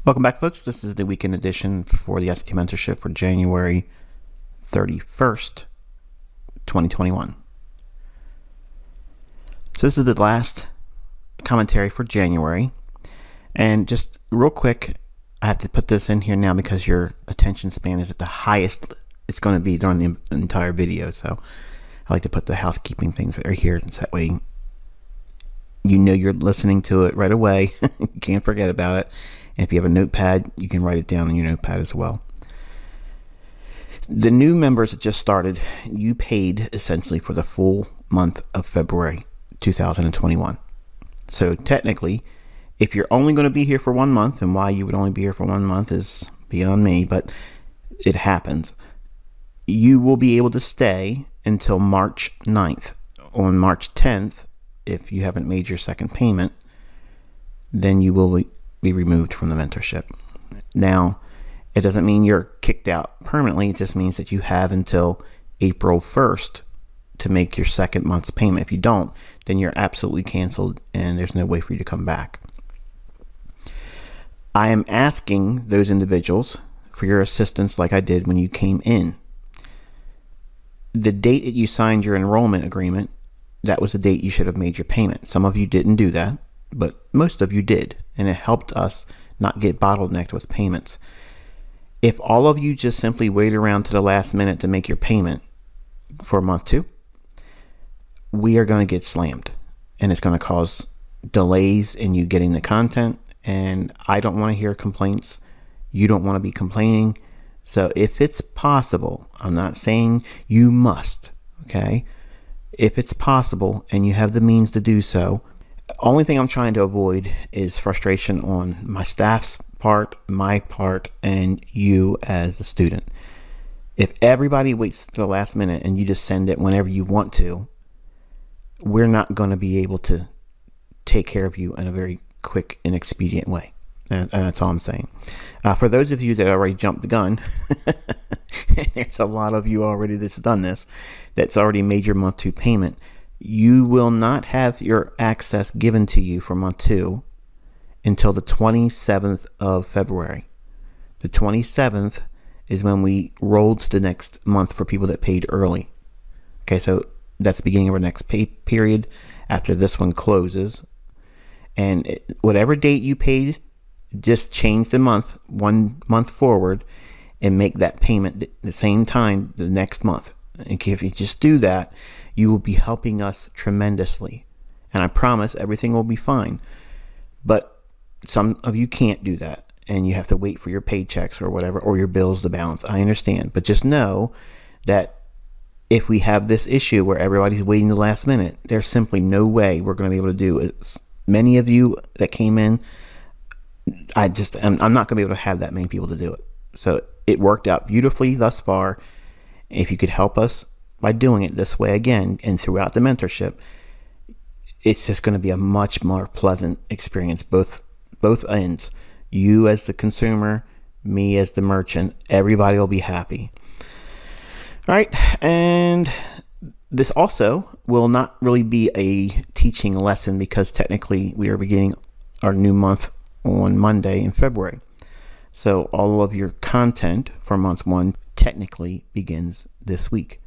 Welcome back, folks. This is the weekend edition for the ICT Mentorship for January 31st, 2021. So this is the last commentary for January. And just real quick, I have to put this in here now because your attention span is at the highest it's going to be during the entire video. So I like to put the housekeeping things right here. So that way you know you're listening to it right away. You can't forget about it. And if you have a notepad, you can write it down on your notepad as well. The new members that just started, you paid essentially for the full month of February 2021. So technically, if you're only going to be here for 1 month, and why you would only be here for 1 month is beyond me, but it happens. You will be able to stay until March 9th. On March 10th, if you haven't made your second payment, then you will be removed from the mentorship. Now, it doesn't mean you're kicked out permanently. It just means that you have until April 1st to make your second month's payment. If you don't, then you're absolutely canceled and there's no way for you to come back. I am asking those individuals for your assistance like I did when you came in. The date that you signed your enrollment agreement, that was the date you should have made your payment. Some of you didn't do that, but most of you did, and it helped us not get bottlenecked with payments. If all of you just simply wait around to the last minute to make your payment for month 2, we are going to get slammed, and it's going to cause delays in you getting the content, and I don't want to hear complaints. You don't want to be complaining. So if it's possible, I'm not saying you must, okay? If it's possible and you have the means to do so, the only thing I'm trying to avoid is frustration on my staff's part, my part, and you as the student. If everybody waits to the last minute and you just send it whenever you want to, we're not going to be able to take care of you in a very quick and expedient way. And that's all I'm saying. For those of you that already jumped the gun, there's a lot of you already that's done this, that's already made your month 2 payment. You will not have your access given to you for month 2 until the 27th of February. The 27th is when we roll to the next month for people that paid early. Okay, so that's the beginning of our next pay period after this one closes. And whatever date you paid, just change the month 1 month forward and make that payment the same time the next month. And if you just do that, you will be helping us tremendously. And I promise everything will be fine. But some of you can't do that, and you have to wait for your paychecks or whatever, or your bills to balance. I understand. But just know that if we have this issue where everybody's waiting the last minute, there's simply no way we're going to be able to do it. Many of you that came in, I'm not going to be able to have that many people to do it. So it worked out beautifully thus far. If you could help us by doing it this way again and throughout the mentorship, it's just going to be a much more pleasant experience, both ends. You as the consumer, me as the merchant, everybody will be happy. All right, and this also will not really be a teaching lesson because technically we are beginning our new month on Monday in February. So all of your content for month 1 technically begins this week.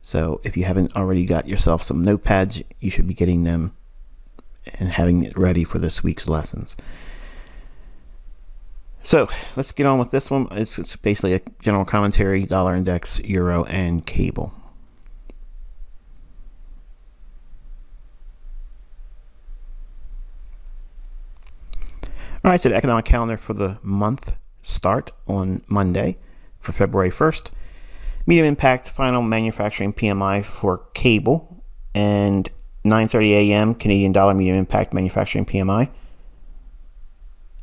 So if you haven't already got yourself some notepads, you should be getting them and having it ready for this week's lessons. So let's get on with this one. It's basically a general commentary, dollar index, euro, and cable. All right, so the economic calendar for the month start on Monday for February 1st. Medium impact final manufacturing PMI for cable, and 9:30 a.m. Canadian dollar medium impact manufacturing PMI.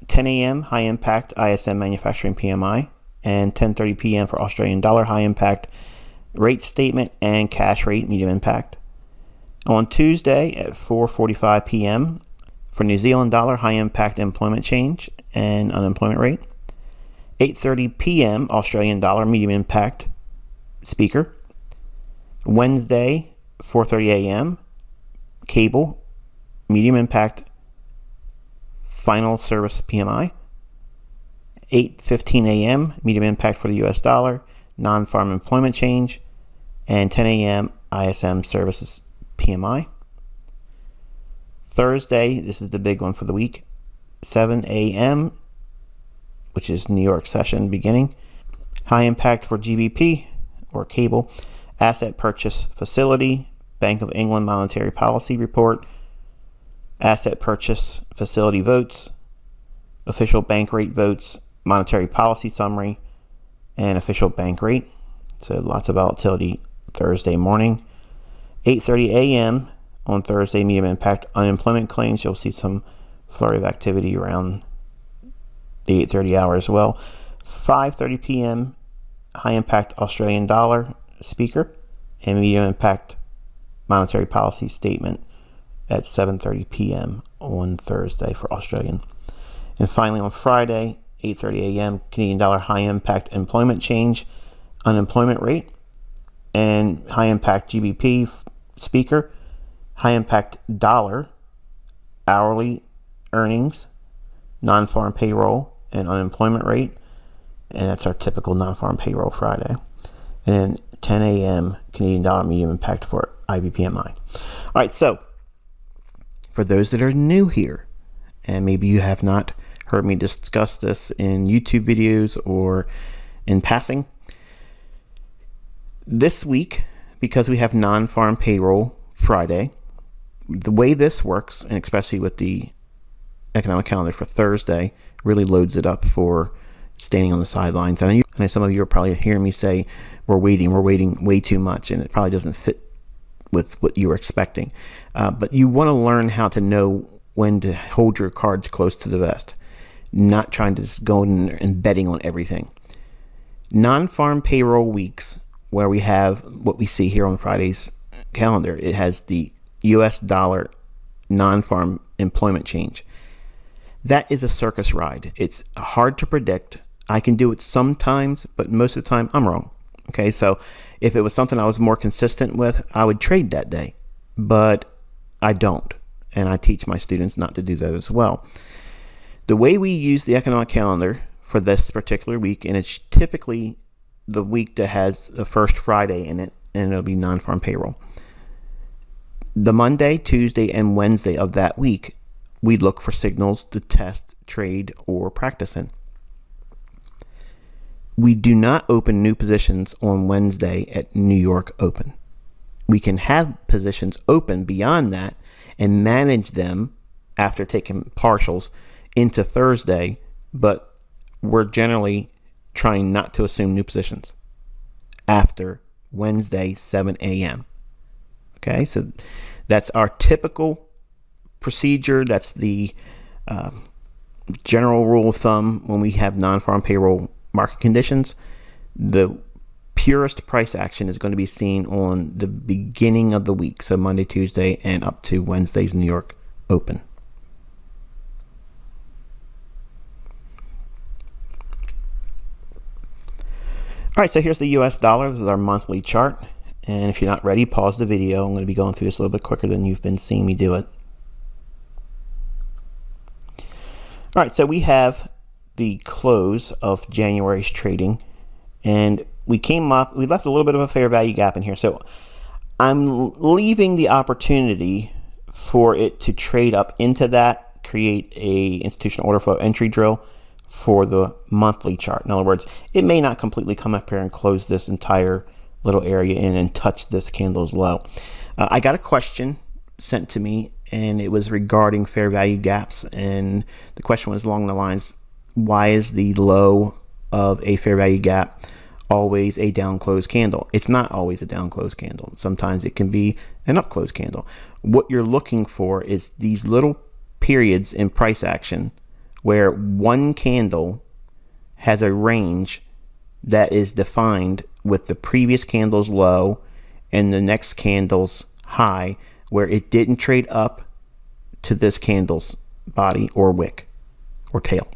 10 a.m. high impact ISM manufacturing PMI, and 10:30 p.m. for Australian dollar high impact rate statement, and cash rate, medium impact. On Tuesday at 4:45 p.m. for New Zealand dollar, high impact employment change and unemployment rate. 8:30 p.m. Australian dollar, medium impact speaker. Wednesday, 4:30 a.m. cable, medium impact final service PMI. 8:15 a.m. medium impact for the US dollar, non-farm employment change, and 10 a.m. ISM services PMI. Thursday, this is the big one for the week, 7 a.m., which is New York session beginning. High impact for GBP or cable, asset purchase facility, Bank of England monetary policy report, asset purchase facility votes, official bank rate votes, monetary policy summary, and official bank rate. So lots of volatility Thursday morning. 8:30 a.m. on Thursday, medium impact unemployment claims. You'll see some flurry of activity around the 8:30 hour as well. 5:30 p.m. high impact Australian dollar speaker and medium impact monetary policy statement at 7:30 p.m. on Thursday for Australian. And finally on Friday, 8:30 a.m. Canadian dollar high impact employment change, unemployment rate, and high impact GBP speaker, high impact dollar hourly earnings, non-farm payroll, and unemployment rate. And that's our typical non-farm payroll Friday. And then 10 a.m. Canadian dollar medium impact for IBPMI. All right, so for those that are new here, and maybe you have not heard me discuss this in YouTube videos or in passing, this week, because we have non-farm payroll Friday, the way this works, and especially with the economic calendar for Thursday, really loads it up for standing on the sidelines. And I know some of you are probably hearing me say, we're waiting way too much, and it probably doesn't fit with what you were expecting. But you want to learn how to know when to hold your cards close to the vest, not trying to just go in and betting on everything. Non-farm payroll weeks, where we have what we see here on Friday's calendar, it has the US dollar non-farm employment change. That is a circus ride. It's hard to predict. I can do it sometimes, but most of the time I'm wrong. Okay, so if it was something I was more consistent with, I would trade that day, but I don't. And I teach my students not to do that as well. The way we use the economic calendar for this particular week, and it's typically the week that has the first Friday in it, and it'll be non-farm payroll. The Monday, Tuesday, and Wednesday of that week, we look for signals to test, trade, or practice in. We do not open new positions on Wednesday at New York Open. We can have positions open beyond that and manage them after taking partials into Thursday, but we're generally trying not to assume new positions after Wednesday, 7 a.m. Okay, so that's our typical procedure. That's the general rule of thumb when we have non-farm payroll market conditions. The purest price action is going to be seen on the beginning of the week, so Monday, Tuesday, and up to Wednesday's New York Open. All right, so here's the US dollar. This is our monthly chart. And if you're not ready, pause the video. I'm going to be going through this a little bit quicker than you've been seeing me do it. All right, so we have the close of January's trading, and we left a little bit of a fair value gap in here. So I'm leaving the opportunity for it to trade up into that, create a institutional order flow entry drill for the monthly chart. In other words, it may not completely come up here and close this entire little area in and touch this candle's low. I got a question sent to me, and it was regarding fair value gaps, and the question was along the lines, why is the low of a fair value gap always a down close candle? It's not always a down close candle. Sometimes it can be an up close candle. What you're looking for is these little periods in price action where one candle has a range that is defined with the previous candle's low and the next candle's high, where it didn't trade up to this candle's body or wick or tail.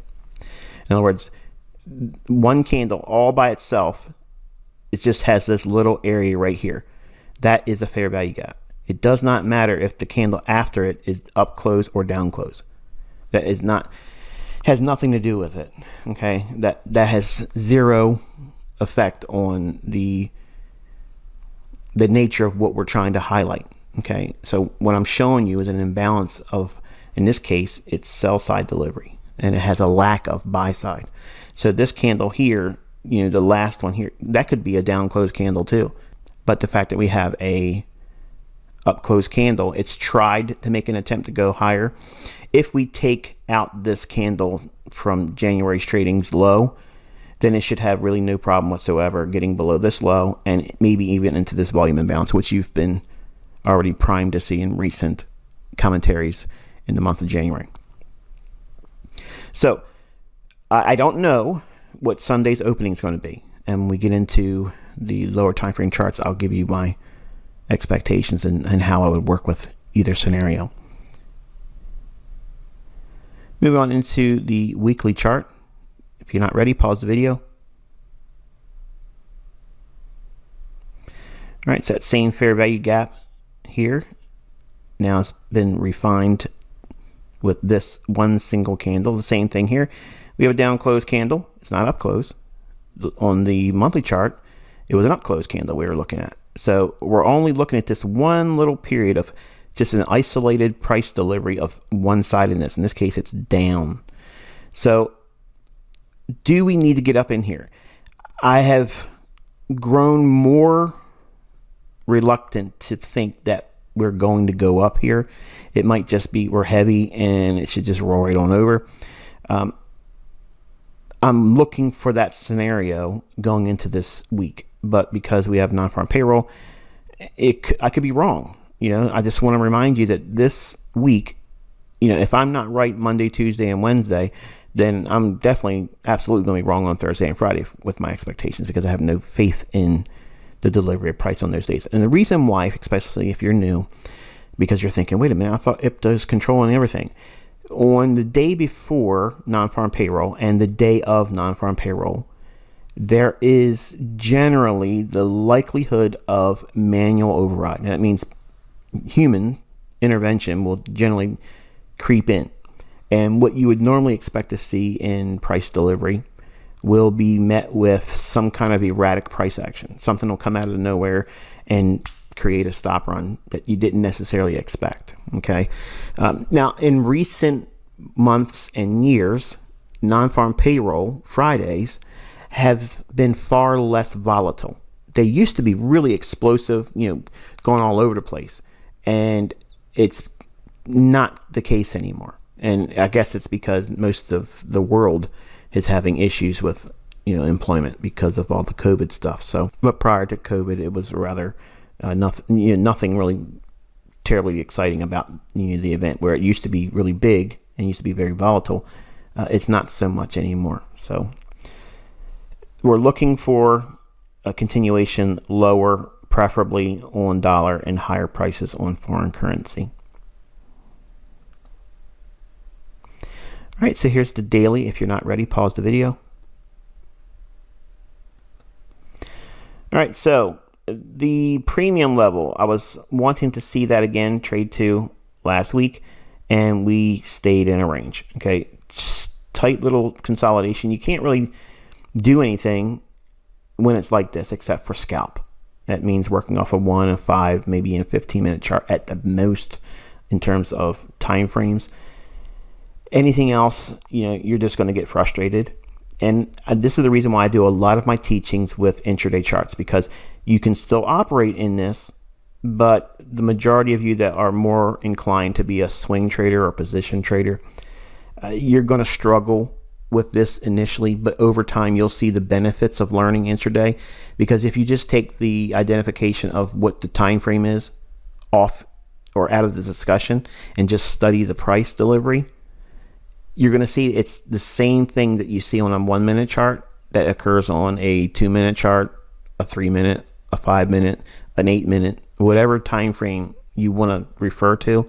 In other words, one candle all by itself, it just has this little area right here. That is a fair value gap. It does not matter if the candle after it is up close or down close. That is not, has nothing to do with it. Okay, that has zero effect on the nature of what we're trying to highlight. Okay, so what I'm showing you is an imbalance of, in this case, it's sell side delivery, and it has a lack of buy side. So this candle here, you know, the last one here, that could be a down close candle too. But the fact that we have a up close candle, it's tried to make an attempt to go higher. If we take out this candle from January's trading's low, then it should have really no problem whatsoever getting below this low and maybe even into this volume imbalance, which you've been already primed to see in recent commentaries in the month of January. So I don't know what Sunday's opening is going to be. And when we get into the lower time frame charts, I'll give you my expectations and how I would work with either scenario. Moving on into the weekly chart. If you're not ready, pause the video. All right, so that same fair value gap here now it's been refined with this one single candle. The same thing here. We have a down close candle. It's not up close. On the monthly chart, it was an up close candle we were looking at. So we're only looking at this one little period of just an isolated price delivery of one side in this. In this case, it's down. So do we need to get up in here? I have grown more reluctant to think that we're going to go up here. It might just be we're heavy and it should just roll right on over. I'm looking for that scenario going into this week, but because we have non-farm payroll, I could be wrong. You know, I just want to remind you that this week, you know, if I'm not right Monday, Tuesday, and Wednesday, then I'm definitely absolutely going to be wrong on Thursday and Friday with my expectations, because I have no faith in the delivery of price on those days. And the reason why, especially if you're new, because you're thinking, wait a minute, I thought IPTA's controlling everything. On the day before non-farm payroll and the day of non-farm payroll, there is generally the likelihood of manual override. And that means human intervention will generally creep in. And what you would normally expect to see in price delivery will be met with some kind of erratic price action. Something will come out of nowhere and create a stop run that you didn't necessarily expect. Okay. Now, in recent months and years, non-farm payroll Fridays have been far less volatile. They used to be really explosive, you know, going all over the place, and it's not the case anymore. And I guess it's because most of the world is having issues with, you know, employment because of all the COVID stuff. So, but prior to COVID, it was rather nothing really terribly exciting about, you know, the event, where it used to be really big and used to be very volatile. It's not so much anymore. So we're looking for a continuation lower, preferably on dollar, and higher prices on foreign currency. All right, so here's the daily. If you're not ready, pause the video. All right, so the premium level, I was wanting to see that again, trade to last week, and we stayed in a range. Okay, just tight little consolidation. You can't really do anything when it's like this except for scalp. That means working off a 1, a 5, maybe in a 15-minute chart at the most in terms of time frames. Anything else, you know, you're just going to get frustrated. And this is the reason why I do a lot of my teachings with intraday charts, because you can still operate in this, but the majority of you that are more inclined to be a swing trader or position trader, you're going to struggle with this initially, but over time you'll see the benefits of learning intraday. Because if you just take the identification of what the time frame is off or out of the discussion and just study the price delivery, you're going to see it's the same thing that you see on a 1 minute chart that occurs on a 2 minute chart a 3-minute, a 5-minute, an 8-minute, whatever time frame you want to refer to,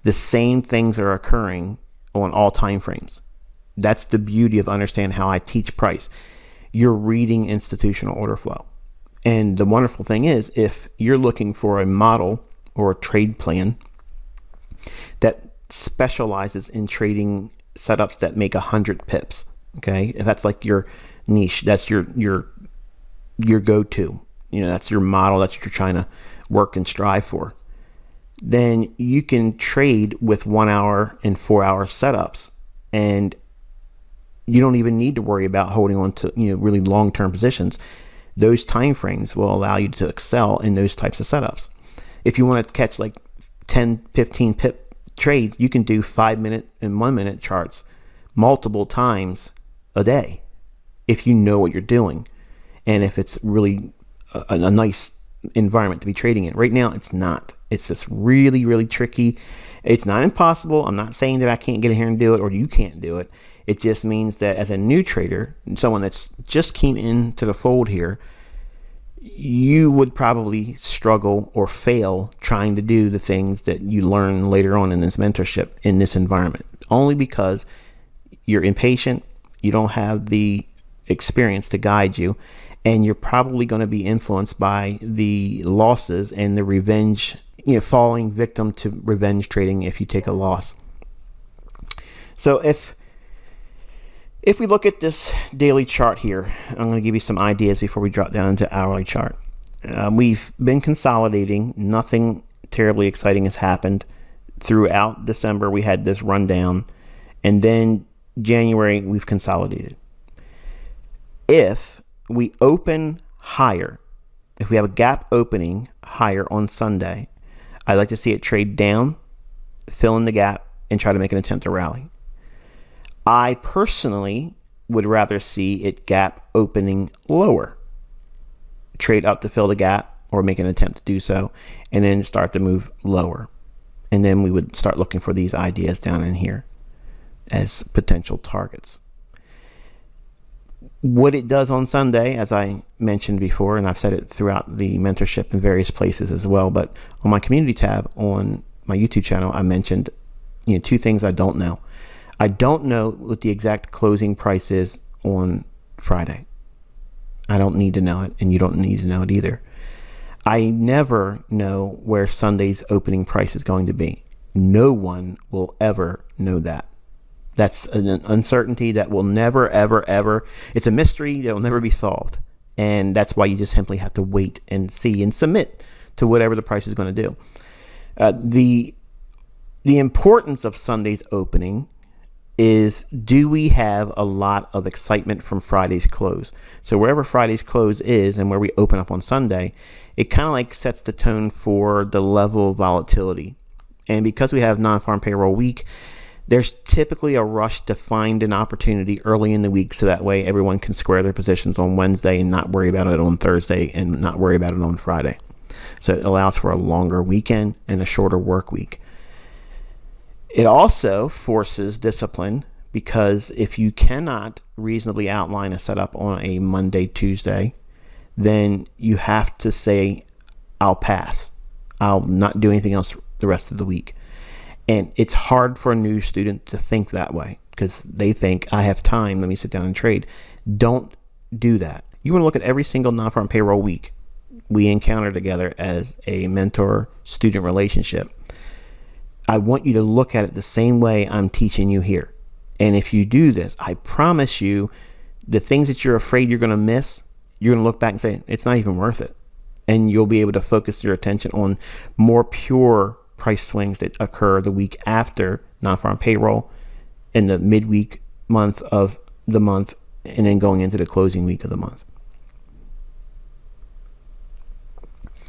the same things are occurring on all time frames. That's the beauty of understanding how I teach price. You're reading institutional order flow. And the wonderful thing is, if you're looking for a model or a trade plan that specializes in trading setups that make 100 pips, okay, if that's like your niche, that's your go-to, that's your model, that's what you're trying to work and strive for, then you can trade with 1 hour and 4 hour setups, and you don't even need to worry about holding on to really long-term positions. Those time frames will allow you to excel in those types of setups. If you want to catch like 10, 15 pip trades, you can do 5-minute and 1-minute charts multiple times a day if you know what you're doing, and if it's really a nice environment to be trading in. Right now, it's not. It's just really, really tricky. It's not impossible. I'm not saying that I can't get in here and do it, or you can't do it. It just means that as a new trader, someone that's just came into the fold here, you would probably struggle or fail trying to do the things that you learn later on in this mentorship in this environment, only because you're impatient, you don't have the experience to guide you, and you're probably going to be influenced by the losses and the revenge, falling victim to revenge trading if you take a loss. So if we look at this daily chart here, I'm going to give you some ideas before we drop down into hourly chart. We've been consolidating. Nothing terribly exciting has happened. Throughout December, we had this rundown, and then January, we've consolidated. If we open higher, if we have a gap opening higher on Sunday, I'd like to see it trade down, fill in the gap, and try to make an attempt to rally. I personally would rather see it gap opening lower, trade up to fill the gap or make an attempt to do so, and then start to move lower. And then we would start looking for these ideas down in here as potential targets. What it does on Sunday, as I mentioned before, and I've said it throughout the mentorship in various places as well, but on my community tab on my YouTube channel, I mentioned two things I don't know. I don't know what the exact closing price is on Friday. I don't need to know it, and you don't need to know it either. I never know where Sunday's opening price is going to be. No one will ever know that. That's an uncertainty that will never, ever, ever. It's a mystery that will never be solved. And that's why you just simply have to wait and see and submit to whatever the price is going to do. The importance of Sunday's opening is, do we have a lot of excitement from Friday's close? So wherever Friday's close is and where we open up on Sunday, it kind of like sets the tone for the level of volatility. And because we have non-farm payroll week, there's typically a rush to find an opportunity early in the week, so that way everyone can square their positions on Wednesday and not worry about it on Thursday and not worry about it on Friday. So it allows for a longer weekend and a shorter work week. It also forces discipline, because if you cannot reasonably outline a setup on a Monday, Tuesday, then you have to say, I'll pass. I'll not do anything else the rest of the week. And it's hard for a new student to think that way, because they think, I have time, let me sit down and trade. Don't do that. You want to look at every single non-farm payroll week we encounter together as a mentor-student relationship. I want you to look at it the same way I'm teaching you here. And if you do this, I promise you, the things that you're afraid you're going to miss, you're going to look back and say, it's not even worth it. And you'll be able to focus your attention on more pure price swings that occur the week after non-farm payroll, in the midweek month of the month, and then going into the closing week of the month.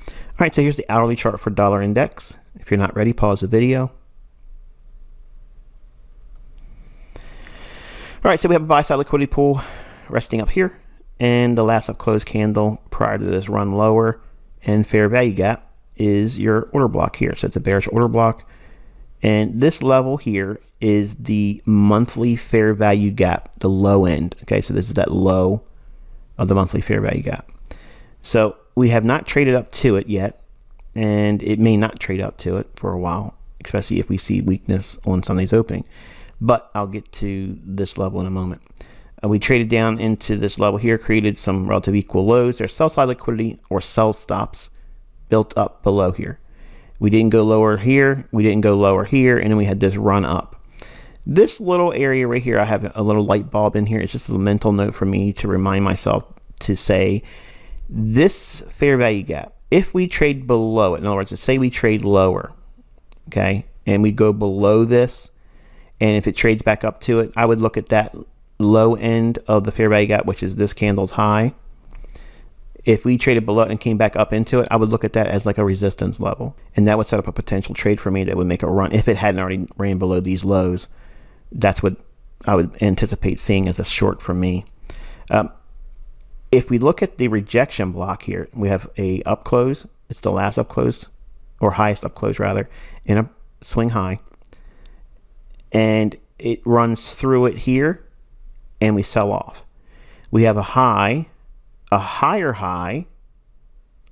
All right, so here's the hourly chart for dollar index. If you're not ready, pause the video. All right, so we have a buy side liquidity pool resting up here, and the last up close candle prior to this run lower and fair value gap is your order block here. So it's a bearish order block, and this level here is the monthly fair value gap, the low end. Okay, so this is that low of the monthly fair value gap. So we have not traded up to it yet, and it may not trade up to it for a while, especially if we see weakness on Sunday's opening. But I'll get to this level in a moment. We traded down into this level here, created some relative equal lows. There's sell side liquidity or sell stops built up below here. We didn't go lower here, we didn't go lower here, and then we had this run up. This little area right here, I have a little light bulb in here. It's just a mental note for me to remind myself to say this fair value gap, if we trade below it, in other words, say we trade lower, okay, and we go below this, and if it trades back up to it, I would look at that low end of the fair value gap, which is this candle's high. If we traded below it and came back up into it, I would look at that as like a resistance level, and that would set up a potential trade for me that would make a run. If it hadn't already ran below these lows, that's what I would anticipate seeing as a short for me. If we look at the rejection block here, we have a up close. It's the last up close, or highest up close rather, in a swing high, and it runs through it here, and we sell off. We have a high, a higher high,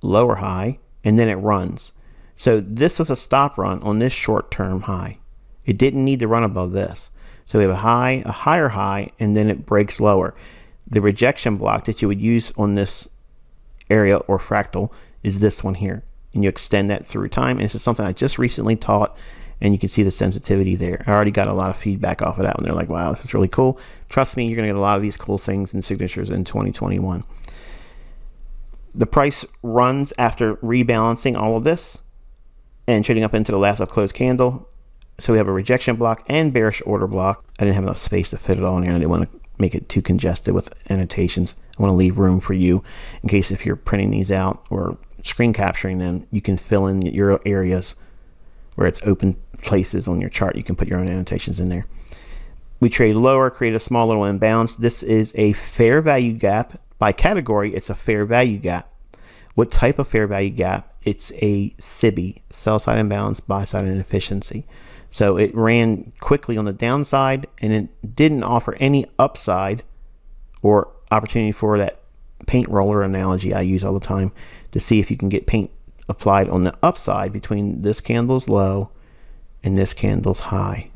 lower high, and then it runs. So this was a stop run on this short-term high. It didn't need to run above this. So we have a high, a higher high, and then it breaks lower. The rejection block that you would use on this area or fractal is this one here. And you extend that through time. And this is something I just recently taught, and you can see the sensitivity there. I already got a lot of feedback off of that one. They're like, wow, this is really cool. Trust me, you're going to get a lot of these cool things and signatures in 2021. The price runs after rebalancing all of this and trading up into the last up close candle. So we have a rejection block and bearish order block. I didn't have enough space to fit it all in here. I didn't want to make it too congested with annotations. I want to leave room for you in case if you're printing these out or screen capturing them, you can fill in your areas where it's open places on your chart. You can put your own annotations in there. We trade lower, create a small little imbalance. This is a fair value gap. By category, it's a fair value gap. What type of fair value gap? It's a SIBI, sell side imbalance, buy side inefficiency. So it ran quickly on the downside, and it didn't offer any upside or opportunity for that paint roller analogy I use all the time to see if you can get paint applied on the upside between this candle's low and this candle's high.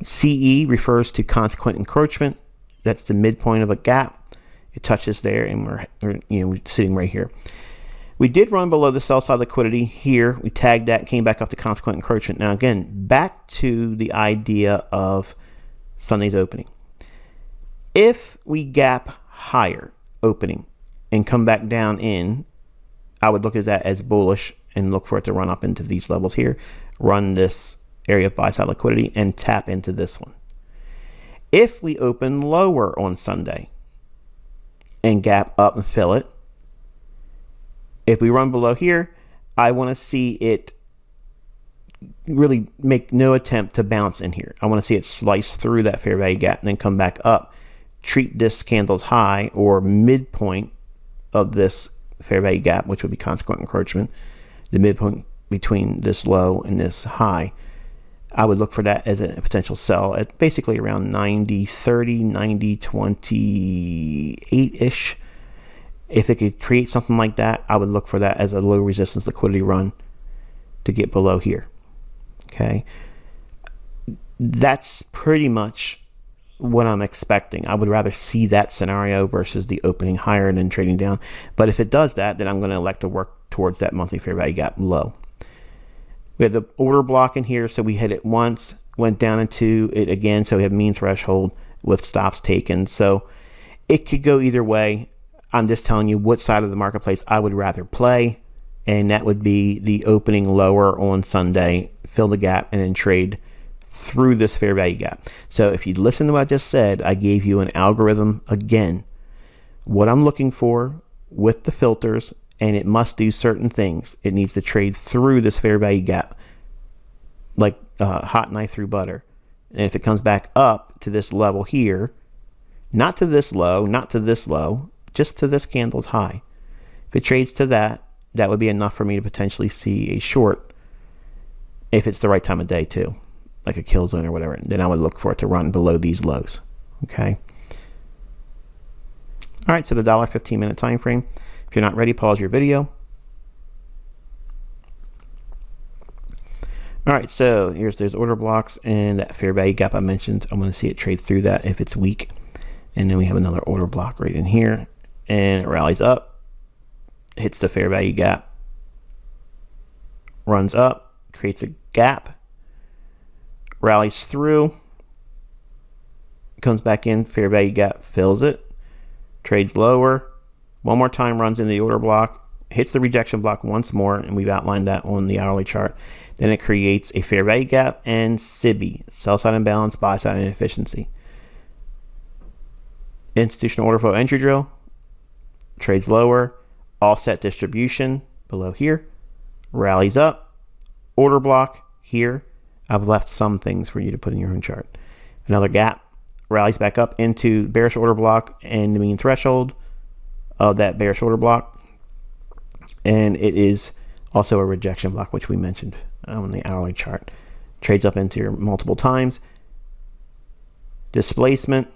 CE refers to consequent encroachment. That's the midpoint of a gap. It touches there, and we're sitting right here. We did run below the sell side liquidity here. We tagged that, came back up to consequent encroachment. Now again, back to the idea of Sunday's opening. If we gap higher opening and come back down in, I would look at that as bullish and look for it to run up into these levels here, run this area of buy side liquidity, and tap into this one. If we open lower on Sunday and gap up and fill it, if we run below here, I want to see it really make no attempt to bounce in here. I want to see it slice through that fair value gap and then come back up. Treat this candle's high or midpoint of this fair value gap, which would be consequent encroachment, the midpoint between this low and this high. I would look for that as a potential sell at basically around 90-30, 90-28-ish. If it could create something like that, I would look for that as a low resistance liquidity run to get below here. Okay. That's pretty much what I'm expecting. I would rather see that scenario versus the opening higher and then trading down. But if it does that, then I'm going to elect to work towards that monthly fair value gap low. We have the order block in here, so we hit it once, went down into it again, so we have mean threshold with stops taken. So it could go either way. I'm just telling you what side of the marketplace I would rather play, and that would be the opening lower on Sunday, fill the gap, and then trade through this fair value gap. So if you listen to what I just said, I gave you an algorithm again. What I'm looking for with the filters, and it must do certain things. It needs to trade through this fair value gap like hot knife through butter. And if it comes back up to this level here, not to this low, not to this low, just to this candle's high. If it trades to that, that would be enough for me to potentially see a short if it's the right time of day too, like a kill zone or whatever. Then I would look for it to run below these lows. Okay. All right, so the $1 15-minute time frame. If you're not ready, pause your video. All right, so here's those order blocks and that fair value gap I mentioned. I'm going to see it trade through that if it's weak. And then we have another order block right in here, and it rallies up, hits the fair value gap, runs up, creates a gap, rallies through, comes back in, fair value gap, fills it, trades lower, one more time, runs in the order block, hits the rejection block once more, and we've outlined that on the hourly chart. Then it creates a fair value gap and SIBI, sell side imbalance, buy side inefficiency. Institutional order flow entry drill, trades lower, offset distribution below here, rallies up, order block here. I've left some things for you to put in your own chart. Another gap, rallies back up into bearish order block and the mean threshold of that bearish order block. And it is also a rejection block, which we mentioned on the hourly chart. Trades up into here multiple times. Displacement,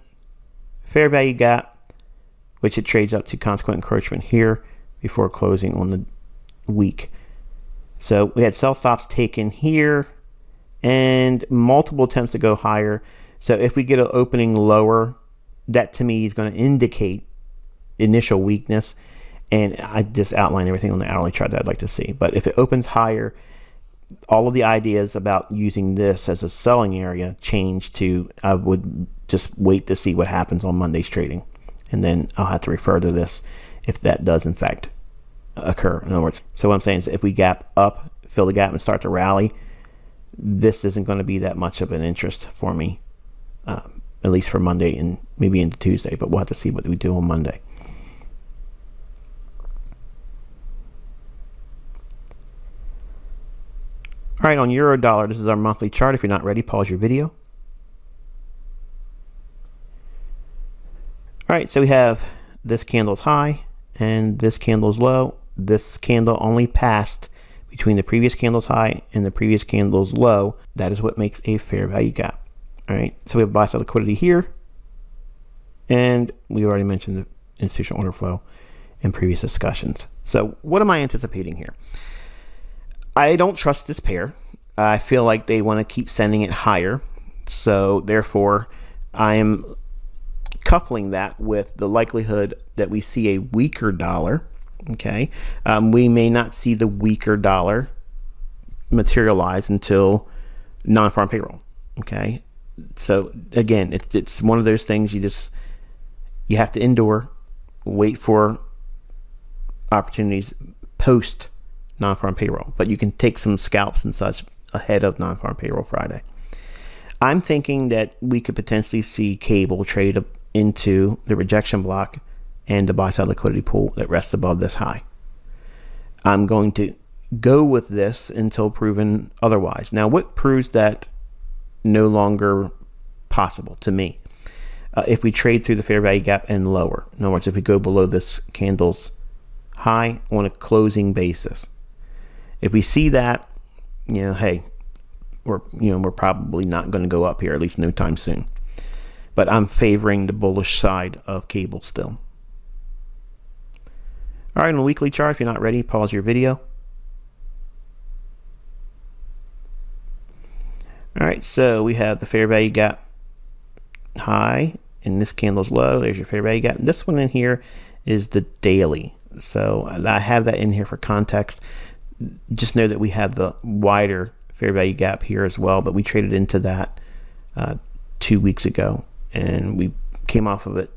fair value gap, which it trades up to consequent encroachment here before closing on the week. So we had sell stops taken here and multiple attempts to go higher. So if we get an opening lower, that to me is going to indicate initial weakness. And I just outlined everything on the hourly chart that I'd like to see. But if it opens higher, all of the ideas about using this as a selling area change to I would just wait to see what happens on Monday's trading. And then I'll have to refer to this if that does in fact occur. In other words, so what I'm saying is if we gap up, fill the gap and start to rally, this isn't going to be that much of an interest for me, at least for Monday and maybe into Tuesday, but we'll have to see what we do on Monday. All right, on euro dollar, this is our monthly chart. If you're not ready, pause your video. All right, so we have this candle's high and this candle's low. This candle only passed between the previous candle's high and the previous candle's low. That is what makes a fair value gap. All right, so we have buy side liquidity here. And we already mentioned the institutional order flow in previous discussions. So what am I anticipating here? I don't trust this pair. I feel like they want to keep sending it higher. So therefore, I am coupling that with the likelihood that we see a weaker dollar. Okay. We may not see the weaker dollar materialize until non-farm payroll. Okay. So again, it's one of those things you have to endure, wait for opportunities post non-farm payroll, but you can take some scalps and such ahead of non-farm payroll Friday. I'm thinking that we could potentially see cable trade up into the rejection block and the buy side liquidity pool that rests above this high. I'm going to go with this until proven otherwise. Now, what proves that no longer possible to me? If we trade through the fair value gap and lower. In other words, if we go below this candle's high on a closing basis. If we see that, hey, we're probably not going to go up here, at least no time soon. But I'm favoring the bullish side of cable still. All right, on the weekly chart, if you're not ready, pause your video. All right, so we have the fair value gap high, and this candle's low. There's your fair value gap. This one in here is the daily. So I have that in here for context. Just know that we have the wider fair value gap here as well, but we traded into that 2 weeks ago, and we came off of it,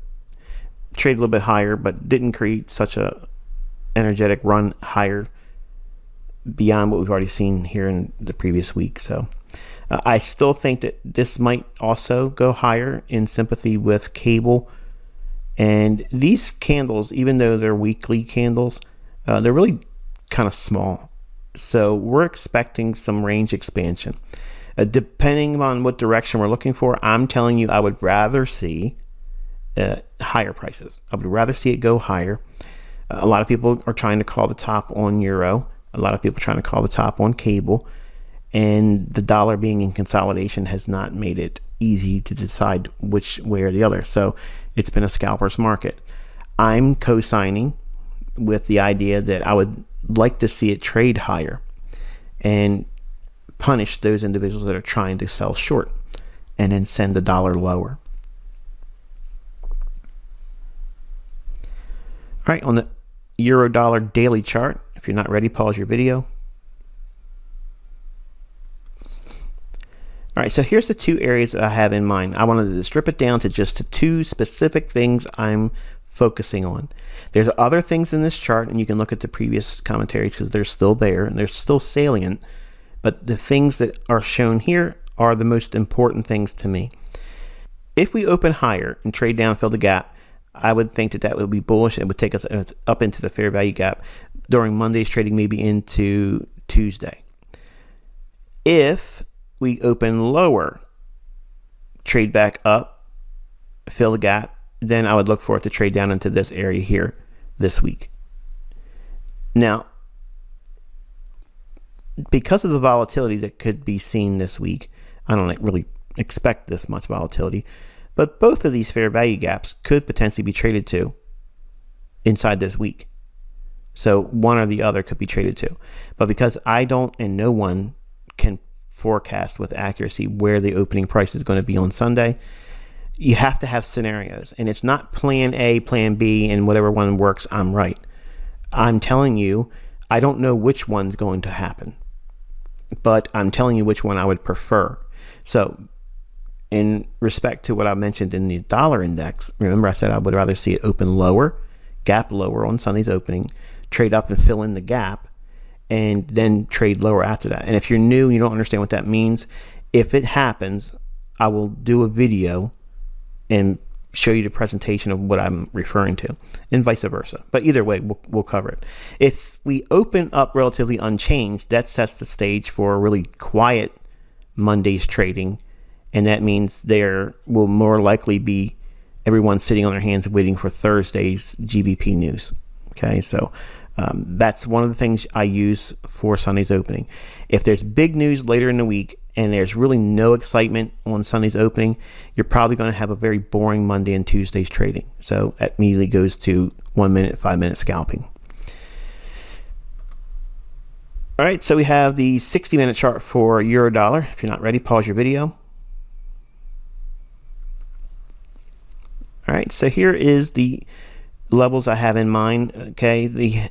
traded a little bit higher, but didn't create such a energetic run higher beyond what we've already seen here in the previous week. So I still think that this might also go higher in sympathy with cable. And these candles, even though they're weekly candles, they're really kind of small. So we're expecting some range expansion. Depending on what direction we're looking for, I'm telling you I would rather see higher prices. I would rather see it go higher. A lot of people are trying to call the top on euro. A lot of people are trying to call the top on cable. And the dollar being in consolidation has not made it easy to decide which way or the other. So it's been a scalper's market. I'm co-signing with the idea that I would like to see it trade higher and punish those individuals that are trying to sell short and then send the dollar lower. All right, on the euro dollar daily chart, if you're not ready, pause your video. All right, so here's the two areas that I have in mind. I wanted to strip it down to just two specific things I'm focusing on. There's other things in this chart, and you can look at the previous commentaries because they're still there and they're still salient, but the things that are shown here are the most important things to me. If we open higher and trade down, fill the gap, I would think that would be bullish. It would take us up into the fair value gap during Monday's trading, maybe into Tuesday. If we open lower, trade back up, fill the gap, then I would look for it to trade down into this area here this week. Now, because of the volatility that could be seen this week, I don't really expect this much volatility, but both of these fair value gaps could potentially be traded to inside this week. So one or the other could be traded to. But because I don't, and no one can forecast with accuracy where the opening price is going to be on Sunday, you have to have scenarios. And it's not plan A, plan B, and whatever one works, I'm right. I'm telling you, I don't know which one's going to happen, but I'm telling you which one I would prefer. So in respect to what I mentioned in the dollar index, remember I said I would rather see it open lower, gap lower on Sunday's opening, trade up and fill in the gap, and then trade lower after that. And if you're new and you don't understand what that means, if it happens, I will do a video and show you the presentation of what I'm referring to, and vice versa. But either way, we'll cover it. If we open up relatively unchanged, that sets the stage for a really quiet Monday's trading, and that means there will more likely be everyone sitting on their hands waiting for Thursday's GBP news. Okay, so that's one of the things I use for Sunday's opening. If there's big news later in the week and there's really no excitement on Sunday's opening, you're probably going to have a very boring Monday and Tuesday's trading. So that immediately goes to 1 minute, 5 minute scalping. All right, so we have the 60-minute chart for euro dollar. If you're not ready, pause your video. All right, so here is the levels I have in mind. Okay, the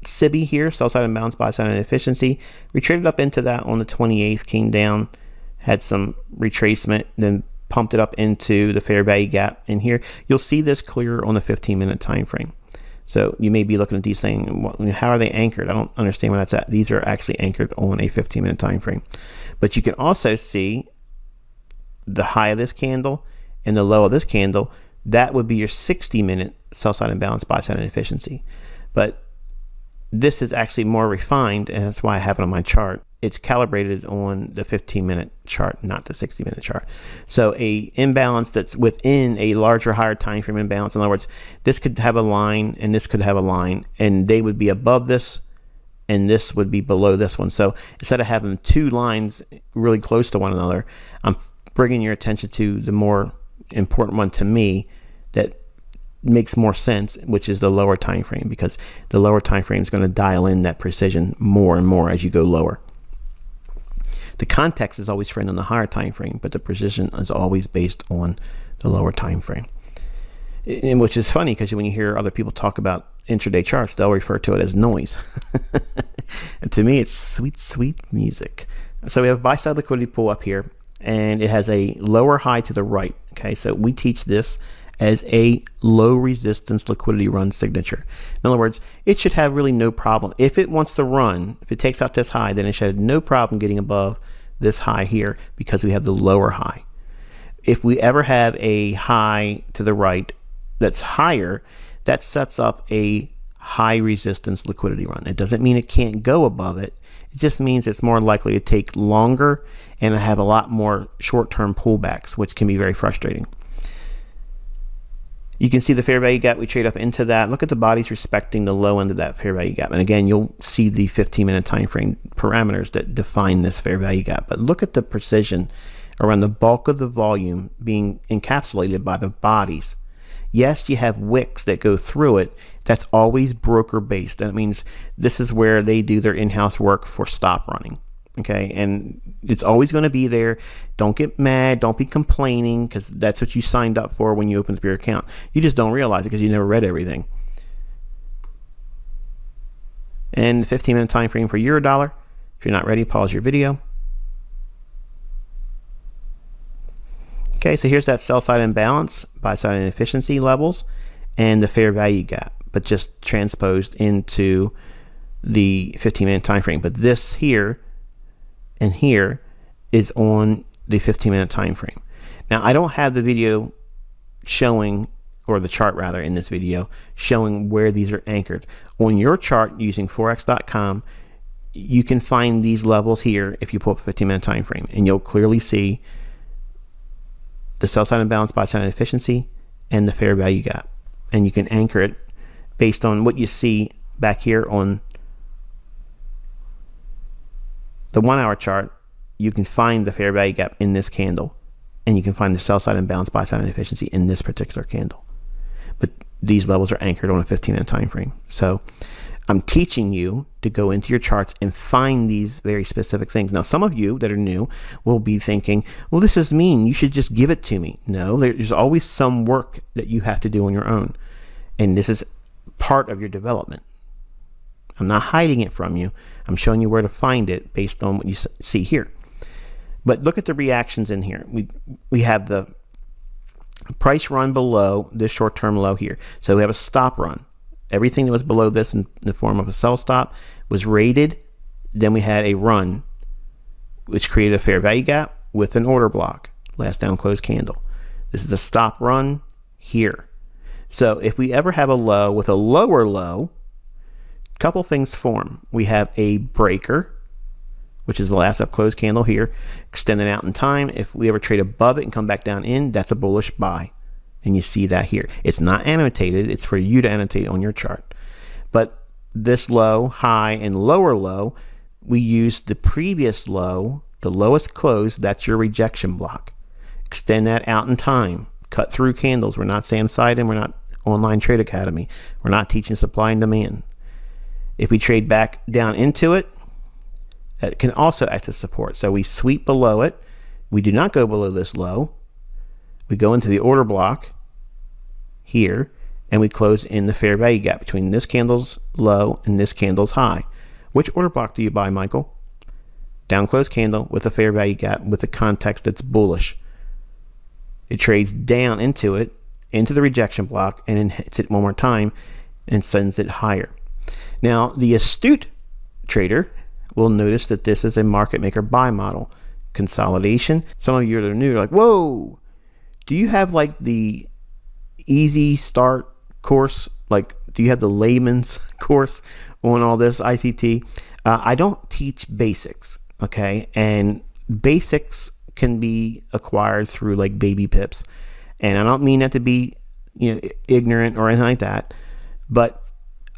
SIBI here, sell side and bounce, buy side and efficiency. We traded up into that on the 28th, came down, had some retracement, then pumped it up into the fair value gap in here. You'll see this clearer on the 15-minute time frame. So you may be looking at these saying, how are they anchored? I don't understand where that's at. These are actually anchored on a 15-minute time frame. But you can also see the high of this candle and the low of this candle. That would be your 60-minute sell side and balance, buy side and efficiency. But this is actually more refined, and that's why I have it on my chart. It's calibrated on the 15-minute chart, not the 60-minute chart. So a imbalance that's within a larger, higher time frame imbalance. In other words, this could have a line and this could have a line, and they would be above this and this would be below this one. So instead of having two lines really close to one another, I'm bringing your attention to the more important one to me that makes more sense, which is the lower time frame, because the lower time frame is going to dial in that precision more and more as you go lower. The context is always framed on the higher time frame, but the precision is always based on the lower time frame. And which is funny, because when you hear other people talk about intraday charts, they'll refer to it as noise. And to me, it's sweet, sweet music. So we have buy side liquidity pool up here, and it has a lower high to the right. Okay, so we teach this as a low resistance liquidity run signature. In other words, it should have really no problem. If it wants to run, if it takes out this high, then it should have no problem getting above this high here, because we have the lower high. If we ever have a high to the right that's higher, that sets up a high resistance liquidity run. It doesn't mean it can't go above it. It just means it's more likely to take longer and have a lot more short-term pullbacks, which can be very frustrating. You can see the fair value gap. We trade up into that. Look at the bodies respecting the low end of that fair value gap. And again, you'll see the 15-minute time frame parameters that define this fair value gap. But look at the precision around the bulk of the volume being encapsulated by the bodies. Yes, you have wicks that go through it. That's always broker based. That means this is where they do their in-house work for stop running. Okay, and it's always going to be there. Don't get mad. Don't be complaining, because that's what you signed up for when you opened up your account. You just don't realize it because you never read everything. And 15-minute time frame for Eurodollar. If you're not ready, pause your video. Okay, so here's that sell side imbalance, buy side inefficiency levels, and the fair value gap, but just transposed into the 15-minute time frame. But this here and here is on the 15-minute time frame. Now, I don't have the video showing, or the chart rather in this video, showing where these are anchored. On your chart using forex.com, you can find these levels here if you pull up a 15-minute time frame, and you'll clearly see the sell side imbalance, buy side inefficiency, and the fair value gap. And you can anchor it based on what you see back here on the 1 hour chart. You can find the fair value gap in this candle, and you can find the sell side imbalance, buy side inefficiency in this particular candle. But these levels are anchored on a 15-minute time frame. So I'm teaching you to go into your charts and find these very specific things. Now, some of you that are new will be thinking, well, this is mean. You should just give it to me. No, there's always some work that you have to do on your own. And this is part of your development. I'm not hiding it from you. I'm showing you where to find it based on what you see here. But look at the reactions in here. We have the price run below this short-term low here. So we have a stop run. Everything that was below this in the form of a sell stop was rated. Then we had a run, which created a fair value gap with an order block, last down close candle. This is a stop run here. So if we ever have a low with a lower low, a couple things form. We have a breaker, which is the last up close candle here, extended out in time. If we ever trade above it and come back down in, that's a bullish buy. And you see that here. It's not annotated. It's for you to annotate on your chart. But this low, high, and lower low, we use the previous low, the lowest close. That's your rejection block. Extend that out in time. Cut through candles. We're not Sam Seiden. We're not Online Trade Academy. We're not teaching supply and demand. If we trade back down into it, that can also act as support. So we sweep below it. We do not go below this low. We go into the order block here, and we close in the fair value gap between this candle's low and this candle's high. Which order block do you buy, Michael? Down close candle with a fair value gap with a context that's bullish. It trades down into it, into the rejection block, and then hits it one more time and sends it higher. Now, the astute trader will notice that this is a market maker buy model. Consolidation. Some of you that are new are like, whoa, do you have like the easy start course? Like, do you have the layman's course on all this ICT? I don't teach basics, okay? And basics can be acquired through like baby pips. And I don't mean that to be, ignorant or anything like that. But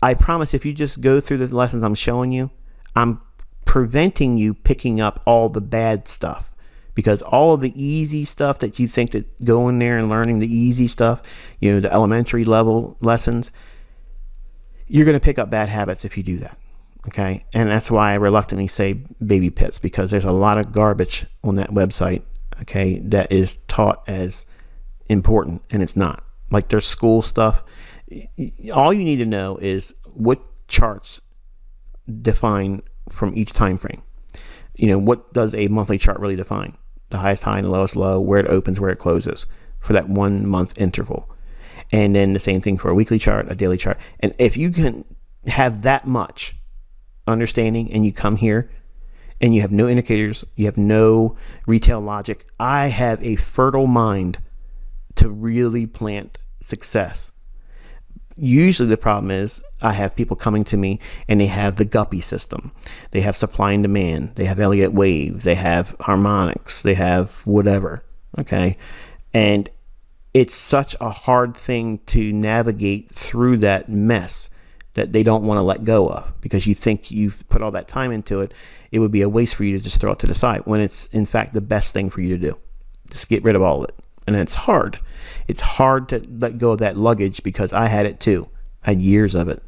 I promise if you just go through the lessons I'm showing you, I'm preventing you picking up all the bad stuff. Because all of the easy stuff that you think that go in there and learning the easy stuff, the elementary level lessons, you're going to pick up bad habits if you do that. Okay. And that's why I reluctantly say baby pips, because there's a lot of garbage on that website. Okay. That is taught as important, and it's not. Like, there's school stuff. All you need to know is what charts define from each time frame. What does a monthly chart really define? The highest high and the lowest low, where it opens, where it closes for that 1 month interval. And then the same thing for a weekly chart, a daily chart. And if you can have that much understanding, and you come here and you have no indicators, you have no retail logic, I have a fertile mind to really plant success. Usually the problem is I have people coming to me and they have the guppy system. They have supply and demand. They have Elliott wave. They have harmonics. They have whatever. Okay. And it's such a hard thing to navigate through that mess that they don't want to let go of, because you think you've put all that time into it. It would be a waste for you to just throw it to the side, when it's in fact the best thing for you to do. Just get rid of all of it. And it's hard. It's hard to let go of that luggage because I had it too. I had years of it.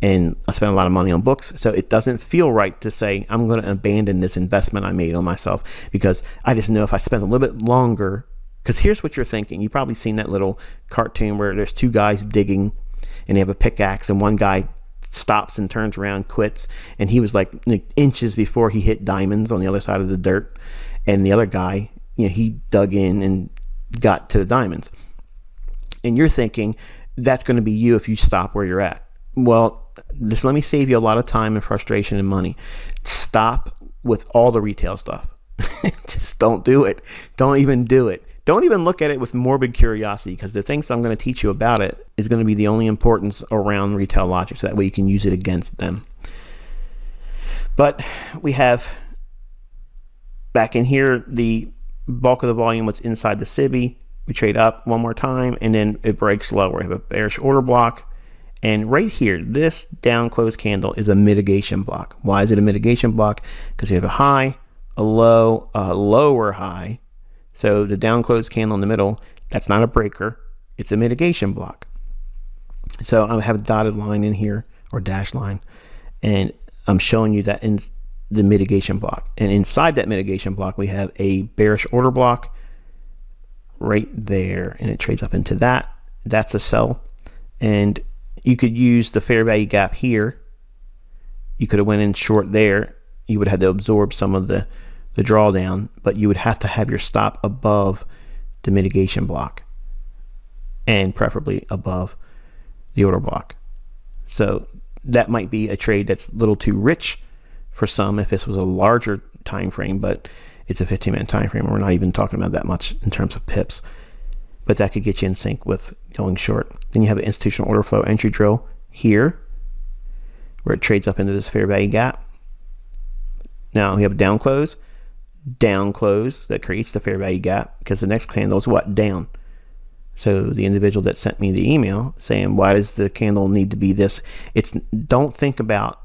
And I spent a lot of money on books. So it doesn't feel right to say, I'm going to abandon this investment I made on myself, because I just know if I spend a little bit longer, because here's what you're thinking. You've probably seen that little cartoon where there's two guys digging and they have a pickaxe, and one guy stops and turns around, quits. And he was like inches before he hit diamonds on the other side of the dirt. And the other guy, he dug in and got to the diamonds. And you're thinking that's going to be you if you stop where you're at. Well, just let me save you a lot of time and frustration and money. Stop with all the retail stuff. Just don't do it. Don't even do it. Don't even look at it with morbid curiosity, because the things I'm going to teach you about it is going to be the only importance around retail logic, so that way you can use it against them. But we have back in here the bulk of the volume was inside the SIBI. We trade up one more time and then it breaks lower. We have a bearish order block. And right here, this down close candle is a mitigation block. Why is it a mitigation block? Because you have a high, a low, a lower high. So the down close candle in the middle, that's not a breaker. It's a mitigation block. So I have a dotted line in here, or dash line, and I'm showing you that in the mitigation block. And inside that mitigation block, we have a bearish order block right there, and it trades up into that. That's a sell. And you could use the fair value gap here. You could have went in short there. You would have had to absorb some of the drawdown, but you would have to have your stop above the mitigation block, and preferably above the order block. So that might be a trade that's a little too rich for some if this was a larger time frame, but it's a 15-minute time frame. We're not even talking about that much in terms of pips, but that could get you in sync with going short. Then you have an institutional order flow entry drill here, where it trades up into this fair value gap. Now we have a down close that creates the fair value gap, because the next candle is what? Down. So the individual that sent me the email saying, why does the candle need to be this? Don't think about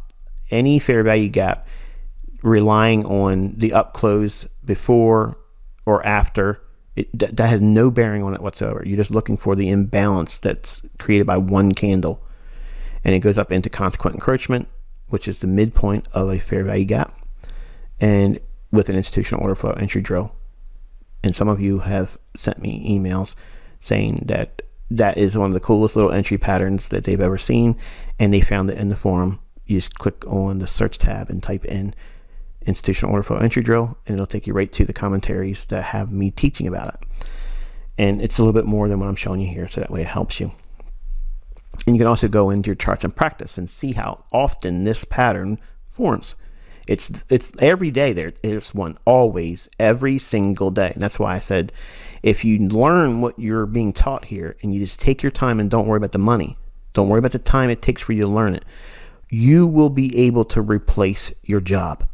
any fair value gap relying on the up close before or after. That has no bearing on it whatsoever. You're just looking for the imbalance that's created by one candle, and it goes up into consequent encroachment, which is the midpoint of a fair value gap, and with an institutional order flow entry drill. And some of you have sent me emails saying that that is one of the coolest little entry patterns that they've ever seen, and they found it in the forum. You just click on the search tab and type in institutional order flow entry drill, and it'll take you right to the commentaries that have me teaching about it. And it's a little bit more than what I'm showing you here, so that way it helps you. And you can also go into your charts and practice and see how often this pattern forms. It's every day there's one, always, every single day. And that's why I said, if you learn what you're being taught here and you just take your time and don't worry about the money, don't worry about the time it takes for you to learn it, you will be able to replace your job.